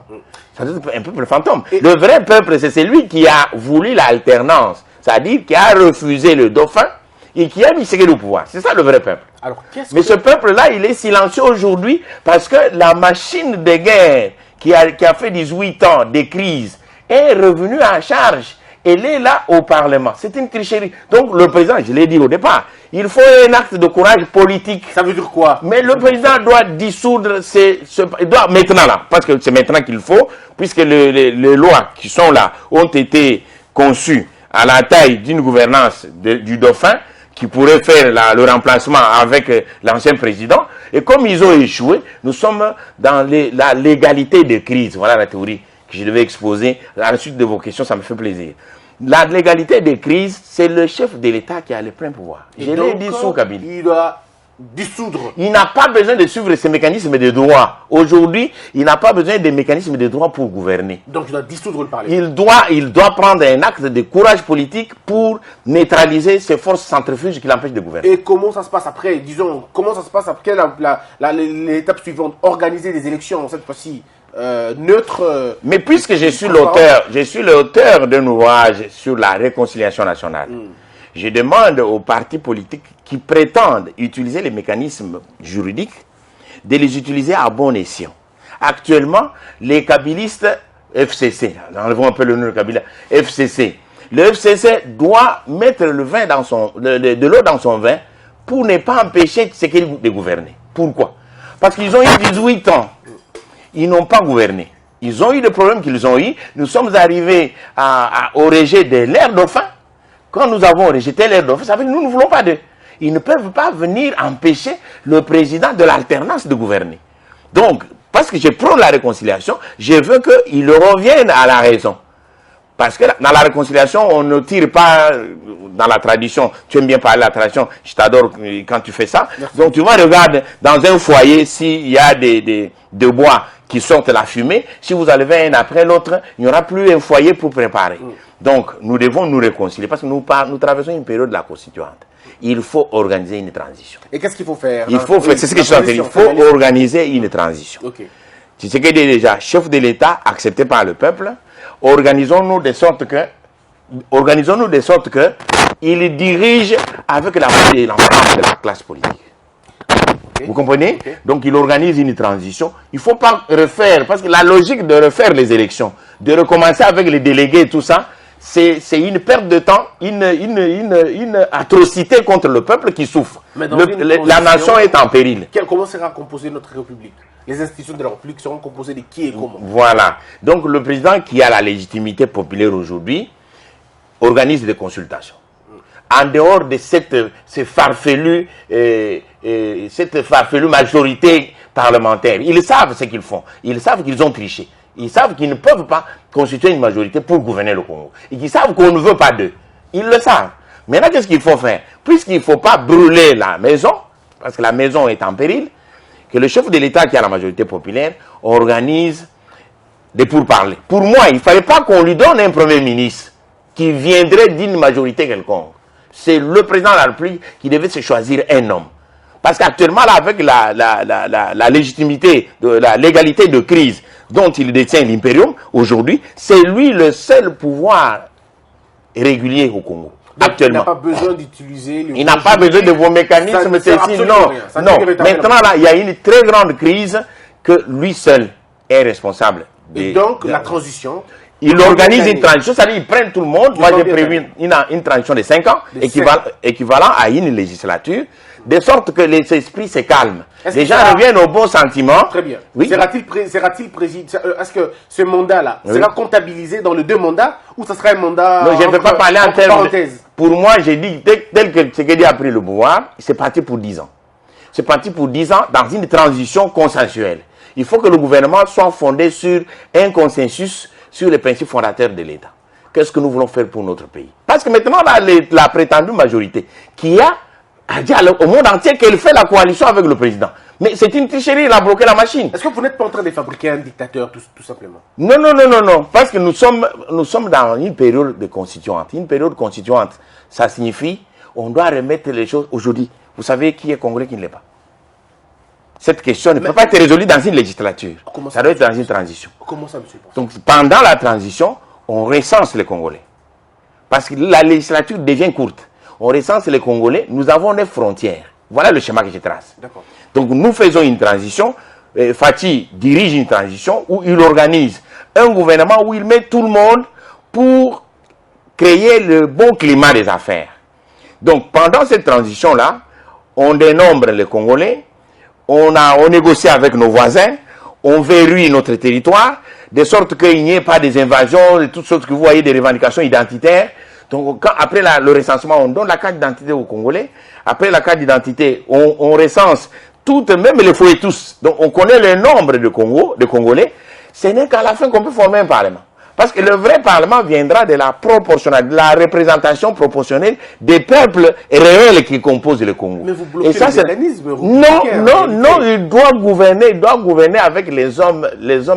Ça doit être un peuple fantôme. Le vrai peuple, c'est celui qui a voulu l'alternance, c'est-à-dire qui a refusé le dauphin et qui a mis au pouvoir. C'est ça le vrai peuple. Alors, mais ce peuple-là, il est silencieux aujourd'hui parce que la machine de guerre qui a fait 18 ans de crise est revenu en charge. Elle est là au Parlement. C'est une tricherie. Donc le président, je l'ai dit au départ, il faut un acte de courage politique. Ça veut dire quoi? Mais le président doit dissoudre il doit maintenant là, parce que c'est maintenant qu'il faut, puisque les lois qui sont là ont été conçues à la taille d'une gouvernance du dauphin, qui pourrait faire le remplacement avec l'ancien président. Et comme ils ont échoué, nous sommes dans la légalité de crise. Voilà la théorie que je devais exposer. À la suite de vos questions, ça me fait plaisir. La légalité des crises, c'est le chef de l'État qui a le plein pouvoir. Je l'ai dit sous Kabila. Il doit dissoudre. Il n'a pas besoin de suivre ces mécanismes de droit. Aujourd'hui, il n'a pas besoin des mécanismes de droit pour gouverner. Donc il doit dissoudre le Parlement. Il doit prendre un acte de courage politique pour neutraliser ces forces centrifuges qui l'empêchent de gouverner. Et comment ça se passe après? Disons, comment ça se passe après l'étape suivante? Organiser des élections, cette fois-ci neutre. Mais puisque je suis l'auteur d'un ouvrage sur la réconciliation nationale, je demande aux partis politiques qui prétendent utiliser les mécanismes juridiques de les utiliser à bon escient. Actuellement, les kabilistes FCC, enlevons un peu le nom de Kabila, FCC, le FCC doit mettre le vin dans de l'eau dans son vin pour ne pas empêcher Tshisekedi de gouverner. Pourquoi? Parce qu'ils ont eu 18 ans. Ils n'ont pas gouverné. Ils ont eu des problèmes qu'ils ont eu. Nous sommes arrivés au rejet de l'ère dauphin. Quand nous avons rejeté l'ère dauphin, ça veut dire que nous ne voulons pas d'eux. Ils ne peuvent pas venir empêcher le président de l'alternance de gouverner. Donc, parce que je prône la réconciliation, je veux qu'ils reviennent à la raison. Parce que dans la réconciliation, on ne tire pas dans la tradition. Tu aimes bien parler de la tradition, je t'adore quand tu fais ça. Merci. Donc tu vas regarder dans un foyer s'il y a des bois qui sortent la fumée. Si vous enlevez un après l'autre, il n'y aura plus un foyer pour préparer. Donc nous devons nous réconcilier parce que nous traversons une période de la constituante. Il faut organiser une transition. Et qu'est-ce qu'il faut faire? C'est ce que je suis en train de dire. Il faut organiser une transition. Okay. Tshisekedi est déjà chef de l'État accepté par le peuple. Organisons-nous de sorte que il dirige avec la moitié de l'ensemble de la classe politique. Okay. Vous comprenez? Okay. Donc il organise une transition. Il ne faut pas refaire, parce que la logique de refaire les élections, de recommencer avec les délégués et tout ça, c'est une perte de temps, une atrocité contre le peuple qui souffre. La nation est en péril. Comment sera composée notre République? Les institutions de la République seront composées de qui et comment? Voilà. Donc le président qui a la légitimité populaire aujourd'hui organise des consultations. En dehors de cette farfelue majorité parlementaire, ils savent ce qu'ils font. Ils savent qu'ils ont triché. Ils savent qu'ils ne peuvent pas constituer une majorité pour gouverner le Congo. Et qu'ils savent qu'on ne veut pas d'eux. Ils le savent. Maintenant, qu'est-ce qu'il faut faire? Puisqu'il ne faut pas brûler la maison, parce que la maison est en péril, que le chef de l'État qui a la majorité populaire organise des pourparlers. Pour moi, il ne fallait pas qu'on lui donne un premier ministre qui viendrait d'une majorité quelconque. C'est le président de la République qui devait se choisir un homme. Parce qu'actuellement, avec la légitimité, la légalité de crise dont il détient l'impérium, aujourd'hui, c'est lui le seul pouvoir régulier au Congo. Donc, actuellement. Il n'a pas besoin d'utiliser... Il n'a pas besoin de vos mécanismes. Non. Maintenant, là, il y a une très grande crise que lui seul est responsable. Et donc, la transition, Ils organisent une transition, c'est-à-dire ils prennent tout le monde. Moi, j'ai prévu une transition de 5 ans, équivalent à une législature, de sorte que les esprits se calment. Les gens reviennent au bon sentiment. Très bien. Oui. Sera-t-il président? Est-ce que ce mandat-là sera comptabilisé dans les 2 mandats ou ça sera un mandat? Non, je ne vais pas parler en termes. Parenthèse. Pour moi, j'ai dit, tel que Tshisekedi a pris le pouvoir, c'est parti pour 10 ans. C'est parti pour 10 ans dans une transition consensuelle. Il faut que le gouvernement soit fondé sur un consensus sur les principes fondateurs de l'État. Qu'est-ce que nous voulons faire pour notre pays? Parce que maintenant, la prétendue majorité qui a dit au monde entier qu'elle fait la coalition avec le président. Mais c'est une tricherie, il a bloqué la machine. Est-ce que vous n'êtes pas en train de fabriquer un dictateur, tout simplement? Non, non, non, non, non. Parce que nous sommes dans une période de constituante. Une période constituante, ça signifie on doit remettre les choses aujourd'hui. Vous savez qui est Congolais, qui ne l'est pas? Cette question ne peut pas être résolue dans une législature. Ça doit être dans une transition. Comment ça, monsieur? Donc, pendant la transition, on recense les Congolais. Parce que la législature devient courte. On recense les Congolais, nous avons 9 frontières. Voilà le schéma que je trace. Donc, nous faisons une transition. Fatih dirige une transition où il organise un gouvernement où il met tout le monde pour créer le bon climat des affaires. Donc, pendant cette transition-là, on dénombre les Congolais, on négocie avec nos voisins, on verrouille notre territoire, de sorte qu'il n'y ait pas des invasions, de toutes sortes que vous voyez, des revendications identitaires. Donc, après le recensement, on donne la carte d'identité aux Congolais. Après la carte d'identité, on recense toutes, même les fouets tous. Donc, on connaît le nombre de Congolais. Ce n'est qu'à la fin qu'on peut former un parlement. Parce que le vrai parlement viendra de la proportionnalité, de la représentation proportionnelle des peuples réels qui composent le Congo. Mais vous bloquez le mécanisme. Non, non, non, il doit gouverner avec les hommes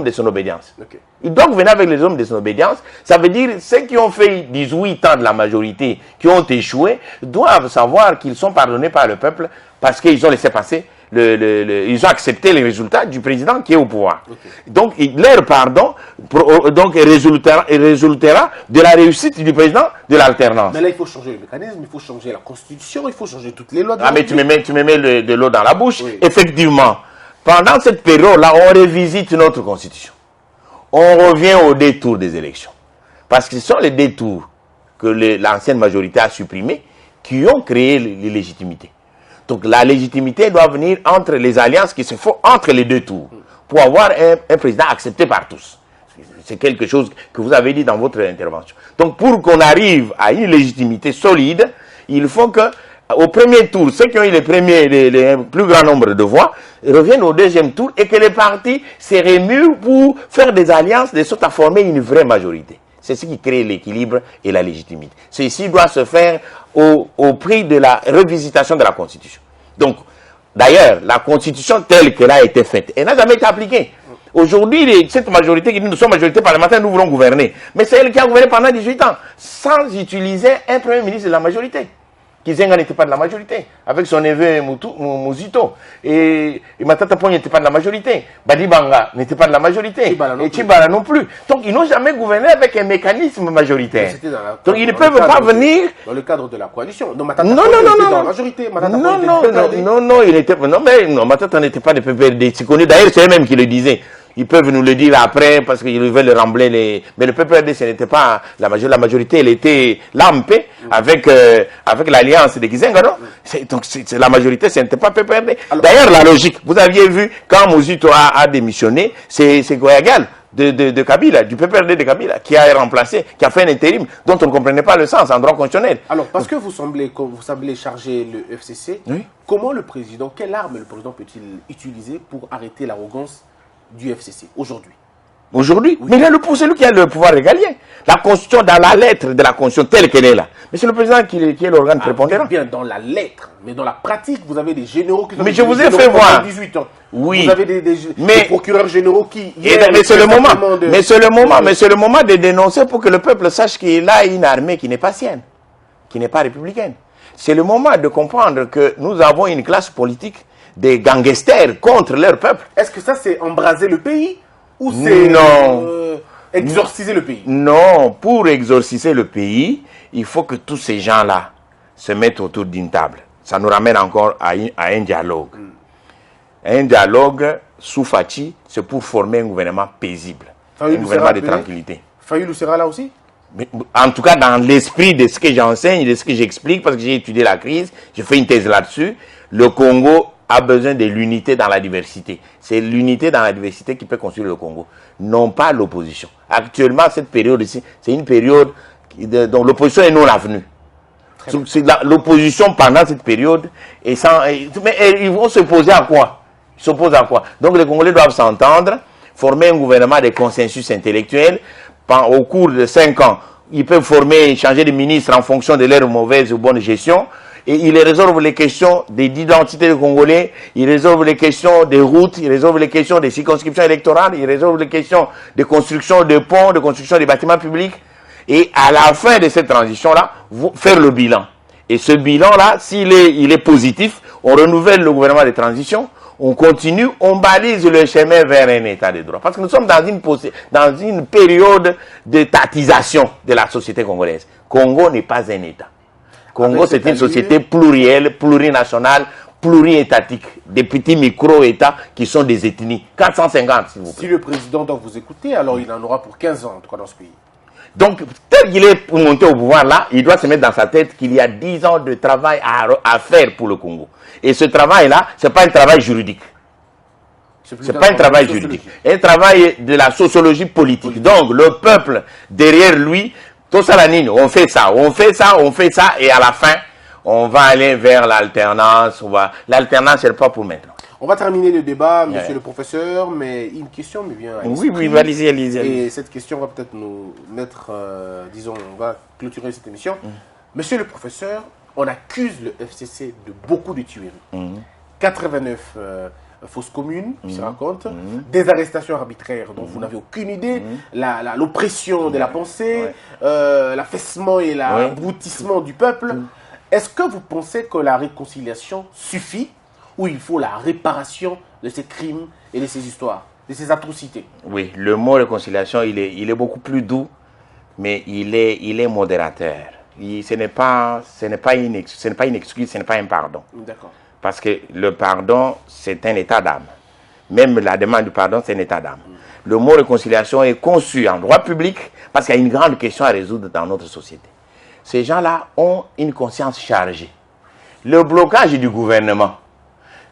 de son obédience. Il doit gouverner avec les hommes de son obédience. Ça veut dire ceux qui ont fait 18 ans de la majorité, qui ont échoué, doivent savoir qu'ils sont pardonnés par le peuple parce qu'ils ont laissé passer. Ils ont accepté les résultats du président qui est au pouvoir. Donc, leur pardon résultera de la réussite du président de l'alternance. Mais là, il faut changer le mécanisme, il faut changer la constitution, il faut changer toutes les lois. Mais tu me mets de l'eau dans la bouche. Oui. Effectivement, pendant cette période-là, on revisite notre constitution. On revient au détour des élections. Parce que ce sont les détours que l'ancienne majorité a supprimés qui ont créé l'illégitimité. Donc la légitimité doit venir entre les alliances qui se font entre les 2 tours pour avoir un président accepté par tous. C'est quelque chose que vous avez dit dans votre intervention. Donc pour qu'on arrive à une légitimité solide, il faut que au premier tour, ceux qui ont eu les plus grand nombre de voix reviennent au 2e tour et que les partis se remuent pour faire des alliances de sorte à former une vraie majorité. C'est ce qui crée l'équilibre et la légitimité. Ceci doit se faire au prix de la revisitation de la Constitution. Donc, d'ailleurs, la Constitution telle qu'elle a été faite, elle n'a jamais été appliquée. Aujourd'hui, cette majorité qui dit nous sommes majorité parlementaire, nous voulons gouverner. Mais c'est elle qui a gouverné pendant 18 ans, sans utiliser un premier ministre de la majorité. Kizenga n'était pas de la majorité, avec son neveu Mouzito. Et Matata Pong n'était pas de la majorité. Badibanga n'était pas de la majorité. Et Tchibala non plus. Donc ils n'ont jamais gouverné avec un mécanisme majoritaire. Donc ils ne peuvent pas venir... Dans le cadre de la coalition. Non, Matata Pong était dans la majorité. Non, Matata n'était pas de PPRD. D'ailleurs, c'est eux-mêmes qui le disaient. Ils peuvent nous le dire après parce qu'ils veulent rembler les... Mais le PPRD, ce n'était pas la majorité, elle était lampée avec l'alliance de Kizenga, non? Donc la majorité, ce n'était pas PPRD. D'ailleurs, la logique, vous aviez vu, quand Mouzito a démissionné, c'est Goyagal de Kabila, du PPRD de Kabila, qui a remplacé, qui a fait un intérim dont on ne comprenait pas le sens en droit constitutionnel. Alors, parce que vous semblez charger le FCC, oui. Quelle arme le président peut-il utiliser pour arrêter l'arrogance du FCC aujourd'hui? Aujourd'hui, oui. Mais c'est lui qui a le pouvoir régalien. La Constitution, dans la lettre de la Constitution telle qu'elle est là. Mais c'est le président qui est l'organe prépondérant. Bien dans la lettre, mais dans la pratique, vous avez des généraux qui sont... Mais je vous ai fait voir. 18 ans. Oui. Vous avez des procureurs généraux qui... Mais c'est le moment. Mais c'est le moment de dénoncer pour que le peuple sache qu'il a une armée qui n'est pas sienne, qui n'est pas républicaine. C'est le moment de comprendre que nous avons une classe politique des gangsters contre leur peuple. Est-ce que ça, c'est embraser le pays ou c'est exorciser le pays? Non, pour exorciser le pays, il faut que tous ces gens-là se mettent autour d'une table. Ça nous ramène encore à un dialogue. Un dialogue sous Fatih, c'est pour former un gouvernement paisible, un gouvernement de tranquillité. Fayulu sera là aussi? Mais, en tout cas, dans l'esprit de ce que j'enseigne, de ce que j'explique, parce que j'ai étudié la crise, j'ai fait une thèse là-dessus, le Congo a besoin de l'unité dans la diversité. C'est l'unité dans la diversité qui peut construire le Congo, non pas l'opposition. Actuellement, cette période ici, c'est une période dont l'opposition est non avenue. C'est l'opposition pendant cette période, mais ils vont s'opposer à quoi? Ils s'opposent à quoi? Donc les Congolais doivent s'entendre, former un gouvernement de consensus intellectuel. Au cours de 5 ans, ils peuvent former, changer de ministre en fonction de leur mauvaise ou bonne gestion. Et ils résolvent les questions d'identité des Congolais, ils résolvent les questions des routes, ils résolvent les questions des circonscriptions électorales, ils résolvent les questions de construction de ponts, de construction des bâtiments publics. Et à la fin de cette transition-là, faire le bilan. Et ce bilan-là, s'il est positif, on renouvelle le gouvernement de transition, on continue, on balise le chemin vers un état de droit. Parce que nous sommes dans une période de tatisation de la société congolaise. Congo n'est pas un état. Congo, c'est une société plurielle, plurinationale, pluriétatique. Des petits micro-états qui sont des ethnies. 450, s'il vous plaît. Si le président doit vous écouter, alors il en aura pour 15 ans, en tout cas, dans ce pays. Donc, tel qu'il est monté au pouvoir là, il doit se mettre dans sa tête qu'il y a 10 ans de travail à faire pour le Congo. Et ce travail-là, ce n'est pas un travail juridique. C'est pas un travail juridique. Un travail de la sociologie politique. Donc, le peuple, derrière lui, tout ça, on fait ça, on fait ça, on fait ça, et à la fin, on va aller vers l'alternance. L'alternance, c'est pas pour maintenant. On va terminer le débat, monsieur le professeur, mais une question me vient à l'esprit. Oui, allez-y. Et cette question va peut-être nous mettre, disons, on va clôturer cette émission. Monsieur le professeur, on accuse le FCC de beaucoup de tueries. 89 fausses communes, qui se racontent, des arrestations arbitraires dont vous n'avez aucune idée, l'oppression de la pensée, l'affaissement et l'abrutissement du peuple. Est-ce que vous pensez que la réconciliation suffit ou il faut la réparation de ces crimes et de ces histoires, de ces atrocités? Oui, le mot réconciliation, il est beaucoup plus doux, mais il est modérateur. Ce n'est pas une excuse, ce n'est pas un pardon. D'accord. Parce que le pardon, c'est un état d'âme. Même la demande du pardon, c'est un état d'âme. Le mot réconciliation est conçu en droit public parce qu'il y a une grande question à résoudre dans notre société. Ces gens-là ont une conscience chargée. Le blocage du gouvernement,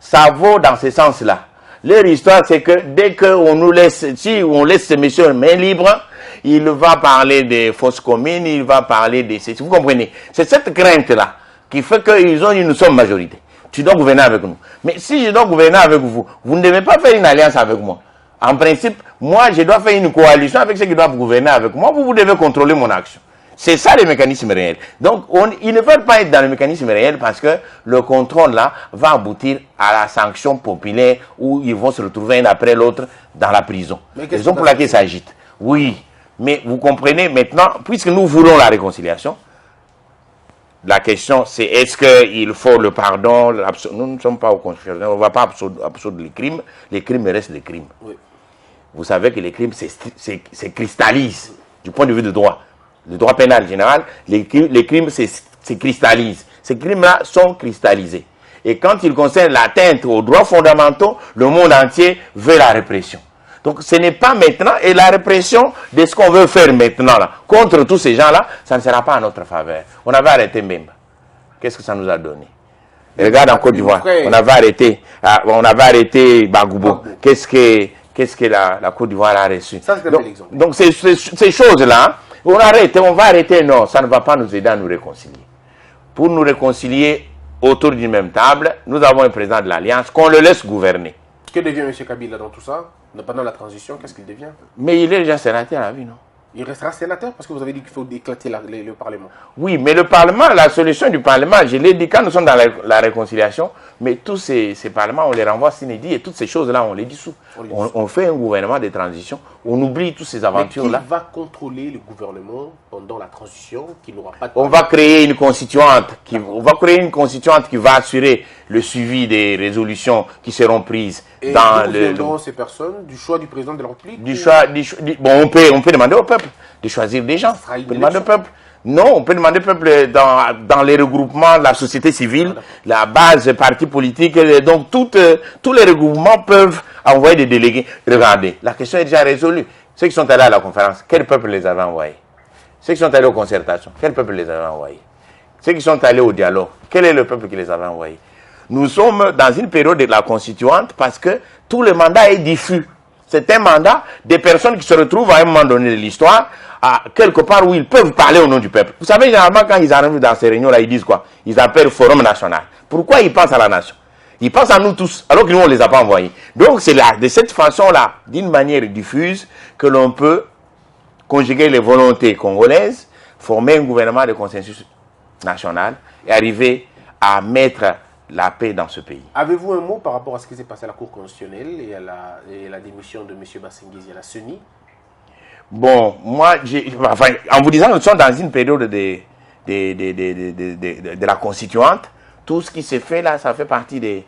ça vaut dans ce sens-là. Leur histoire, c'est que dès qu'on nous laisse, si on laisse ce monsieur main libre, il va parler des fausses communes, il va parler de... Vous comprenez? C'est cette crainte-là qui fait qu'ils ont une somme majorité. Tu dois gouverner avec nous. Mais si je dois gouverner avec vous, vous ne devez pas faire une alliance avec moi. En principe, moi, je dois faire une coalition avec ceux qui doivent gouverner avec moi. Vous devez contrôler mon action. C'est ça le mécanisme réel. Donc, ils ne veulent pas être dans le mécanisme réel parce que le contrôle là va aboutir à la sanction populaire où ils vont se retrouver un après l'autre dans la prison. Raison pour laquelle ils s'agitent. Oui, mais vous comprenez maintenant, puisque nous voulons la réconciliation, la question c'est est-ce qu'il faut le pardon? Nous ne sommes pas au constitutionnel, on ne va pas absoudre les crimes restent des crimes. Oui. Vous savez que les crimes se cristallisent du point de vue du droit. Le droit pénal général, les crimes se cristallisent. Ces crimes-là sont cristallisés. Et quand ils concernent l'atteinte aux droits fondamentaux, le monde entier veut la répression. Donc ce n'est pas maintenant, et la répression de ce qu'on veut faire maintenant, là, contre tous ces gens-là, ça ne sera pas à notre faveur. On avait arrêté Mbemba. Qu'est-ce que ça nous a donné? Regarde en Côte d'Ivoire, on avait arrêté Bagoubo. Qu'est-ce que la Côte d'Ivoire a reçu? Ça, c'est un bel exemple. Donc ces choses-là, on va arrêter, non, ça ne va pas nous aider à nous réconcilier. Pour nous réconcilier autour d'une même table, nous avons un président de l'Alliance, qu'on le laisse gouverner. Que devient M. Kabila dans tout ça? Pendant la transition, qu'est-ce qu'il devient? Mais il est déjà sénateur à la vie, non? Il restera sénateur parce que vous avez dit qu'il faut éclater le Parlement. Oui, mais le Parlement, la solution du Parlement, je l'ai dit, quand nous sommes dans la réconciliation, mais tous ces parlements, on les renvoie s'inédits et toutes ces choses-là, on les dissout. On fait un gouvernement de transition, on oublie toutes ces aventures-là. Qui va contrôler le gouvernement pendant la transition qui n'aura pas de... On va créer une constituante qui va assurer le suivi des résolutions qui seront prises. Et dans ces personnes, du choix du président de la République? Bon, on peut demander au peuple de choisir des gens. On peut demander au peuple. Non, on peut demander au peuple dans les regroupements de la société civile, la base parti politique. Donc tous les regroupements peuvent envoyer des délégués. Regardez, la question est déjà résolue. Ceux qui sont allés à la conférence, quel peuple les avait envoyés? Ceux qui sont allés aux concertations, quel peuple les avait envoyés? Ceux qui sont allés au dialogue, quel est le peuple qui les avait envoyés? Nous sommes dans une période de la constituante parce que tout le mandat est diffus. C'est un mandat des personnes qui se retrouvent à un moment donné de l'histoire, à quelque part où ils peuvent parler au nom du peuple. Vous savez, généralement, quand ils arrivent dans ces réunions-là, ils disent quoi? Ils appellent Forum National. Pourquoi ils pensent à la nation? Ils pensent à nous tous, alors que nous, on ne les a pas envoyés. Donc, c'est là, de cette façon-là, d'une manière diffuse, que l'on peut conjuguer les volontés congolaises, former un gouvernement de consensus national et arriver à mettre la paix dans ce pays. Avez-vous un mot par rapport à ce qui s'est passé à la Cour constitutionnelle et à la démission de M. Bassengizi à la CENI? Bon, moi, en vous disant, nous sommes dans une période de la constituante. Tout ce qui se fait là, ça fait partie des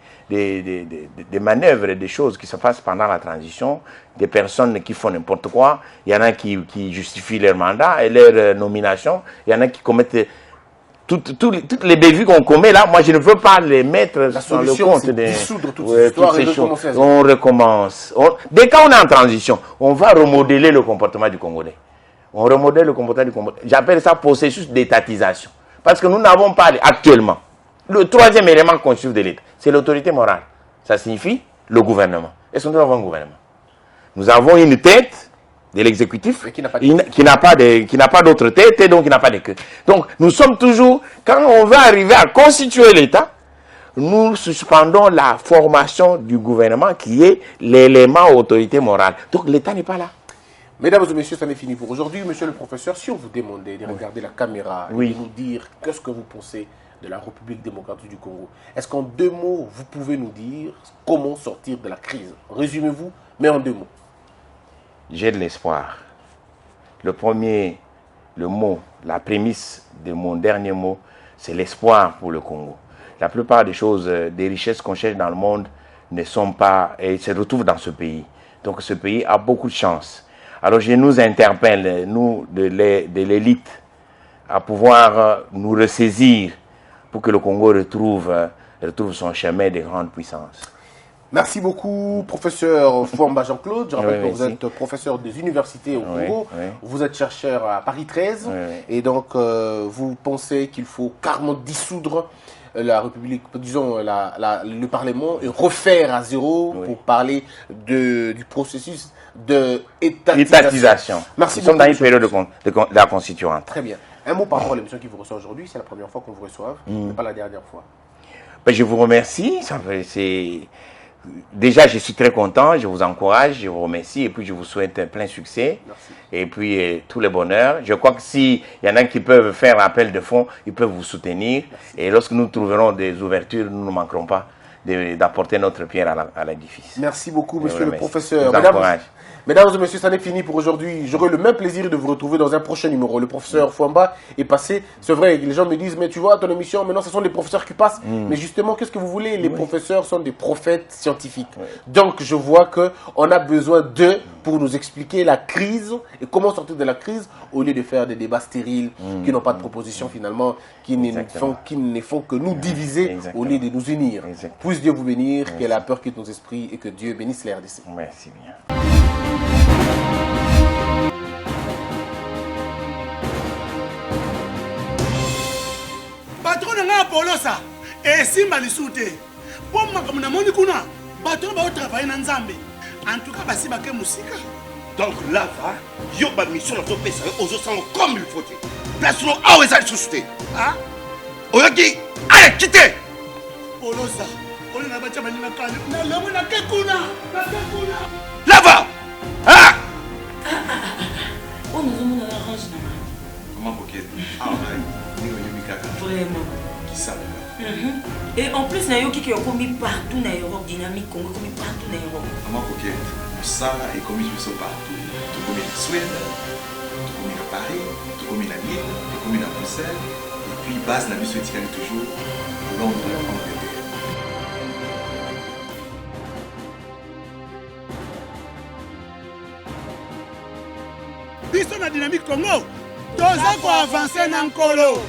manœuvres, des choses qui se passent pendant la transition, des personnes qui font n'importe quoi. Il y en a qui justifient leur mandat et leur nomination. Il y en a qui commettent toutes les bévues qu'on commet là. Moi, je ne veux pas les mettre sur le compte de dissoudre toute cette histoire et recommencer. On recommence. Dès qu'on est en transition, on va remodeler le comportement du Congolais. On remodèle le comportement du Congolais. J'appelle ça processus d'étatisation. Parce que nous n'avons pas actuellement. Le troisième élément constitutif de l'État, c'est l'autorité morale. Ça signifie le gouvernement. Est-ce que nous avons un gouvernement? Nous avons une tête de l'exécutif qui n'a pas d'autre tête et donc qui n'a pas de queue. Donc nous sommes toujours, quand on va arriver à constituer l'État, nous suspendons la formation du gouvernement qui est l'élément autorité morale. Donc l'État n'est pas là. Mesdames et messieurs, ça n'est fini pour aujourd'hui. Monsieur le professeur, si on vous demandait de regarder la caméra et de nous dire qu'est-ce que vous pensez de la République démocratique du Congo, est-ce qu'en 2 mots, vous pouvez nous dire comment sortir de la crise? Résumez-vous, mais en 2 mots. J'ai de l'espoir. Le mot, la prémisse de mon dernier mot, c'est l'espoir pour le Congo. La plupart des choses, des richesses qu'on cherche dans le monde ne sont pas et se retrouvent dans ce pays. Donc ce pays a beaucoup de chance. Alors je nous interpelle, nous de l'élite, à pouvoir nous ressaisir pour que le Congo retrouve son chemin de grande puissance. Merci beaucoup, professeur Fouamba Jean-Claude. Je rappelle que vous êtes professeur des universités au Congo. Vous êtes chercheur à Paris 13. Et donc, vous pensez qu'il faut carrément dissoudre la République, disons, le Parlement et refaire à zéro pour parler du processus d'étatisation. Merci beaucoup. Nous sommes dans une période de la constituante. Très bien. Un mot par rapport à l'émission qui vous reçoit aujourd'hui. C'est la première fois qu'on vous reçoive, mais pas la dernière fois. Ben, je vous remercie. Déjà, je suis très content. Je vous encourage, je vous remercie et puis je vous souhaite plein succès. Merci. Et puis tous les bonheurs. Je crois que s'il y en a qui peuvent faire appel de fonds, ils peuvent vous soutenir. Merci. Et lorsque nous trouverons des ouvertures, nous ne manquerons pas d'apporter notre pierre à l'édifice. Merci beaucoup, monsieur le professeur. Mesdames et messieurs, ça n'est fini pour aujourd'hui. J'aurai le même plaisir de vous retrouver dans un prochain numéro. Le professeur Fouamba est passé. C'est vrai, les gens me disent, mais tu vois, ton émission, maintenant, ce sont les professeurs qui passent. Mais justement, qu'est-ce que vous voulez? Les professeurs sont des prophètes scientifiques. Donc, je vois qu'on a besoin d'eux pour nous expliquer la crise et comment sortir de la crise au lieu de faire des débats stériles qui n'ont pas de proposition finalement, qui ne font que nous diviser au lieu de nous unir. Puisse Dieu vous bénir, que la peur quitte nos esprits et que Dieu bénisse les RDC. Merci bien. Patron nga Polosa esimba lisu te po makambo namoni kuna bato baotravaille na nzambe en tout cas basi bake musika. Donc là va yo ba mission na topesa ozosango comme il faut te place no awe za lisusu ah oyoki allez quitter Polosa on na bacha bani na kali na lomo na kekuna là va ah on nous on arrange na comment coquette vraiment qui ça et en plus nayoki ki okomi partout na Europe dynamique Congo komi partout na Europe comment coquette ça et comme ils sont partout tout comme en Suède tout comme à Paris tout comme à Lille tout comme à Bruxelles et puis base la mission est toujours Londres en Angleterre. Biso na dynamique Congo toza ko avancer na nkolo.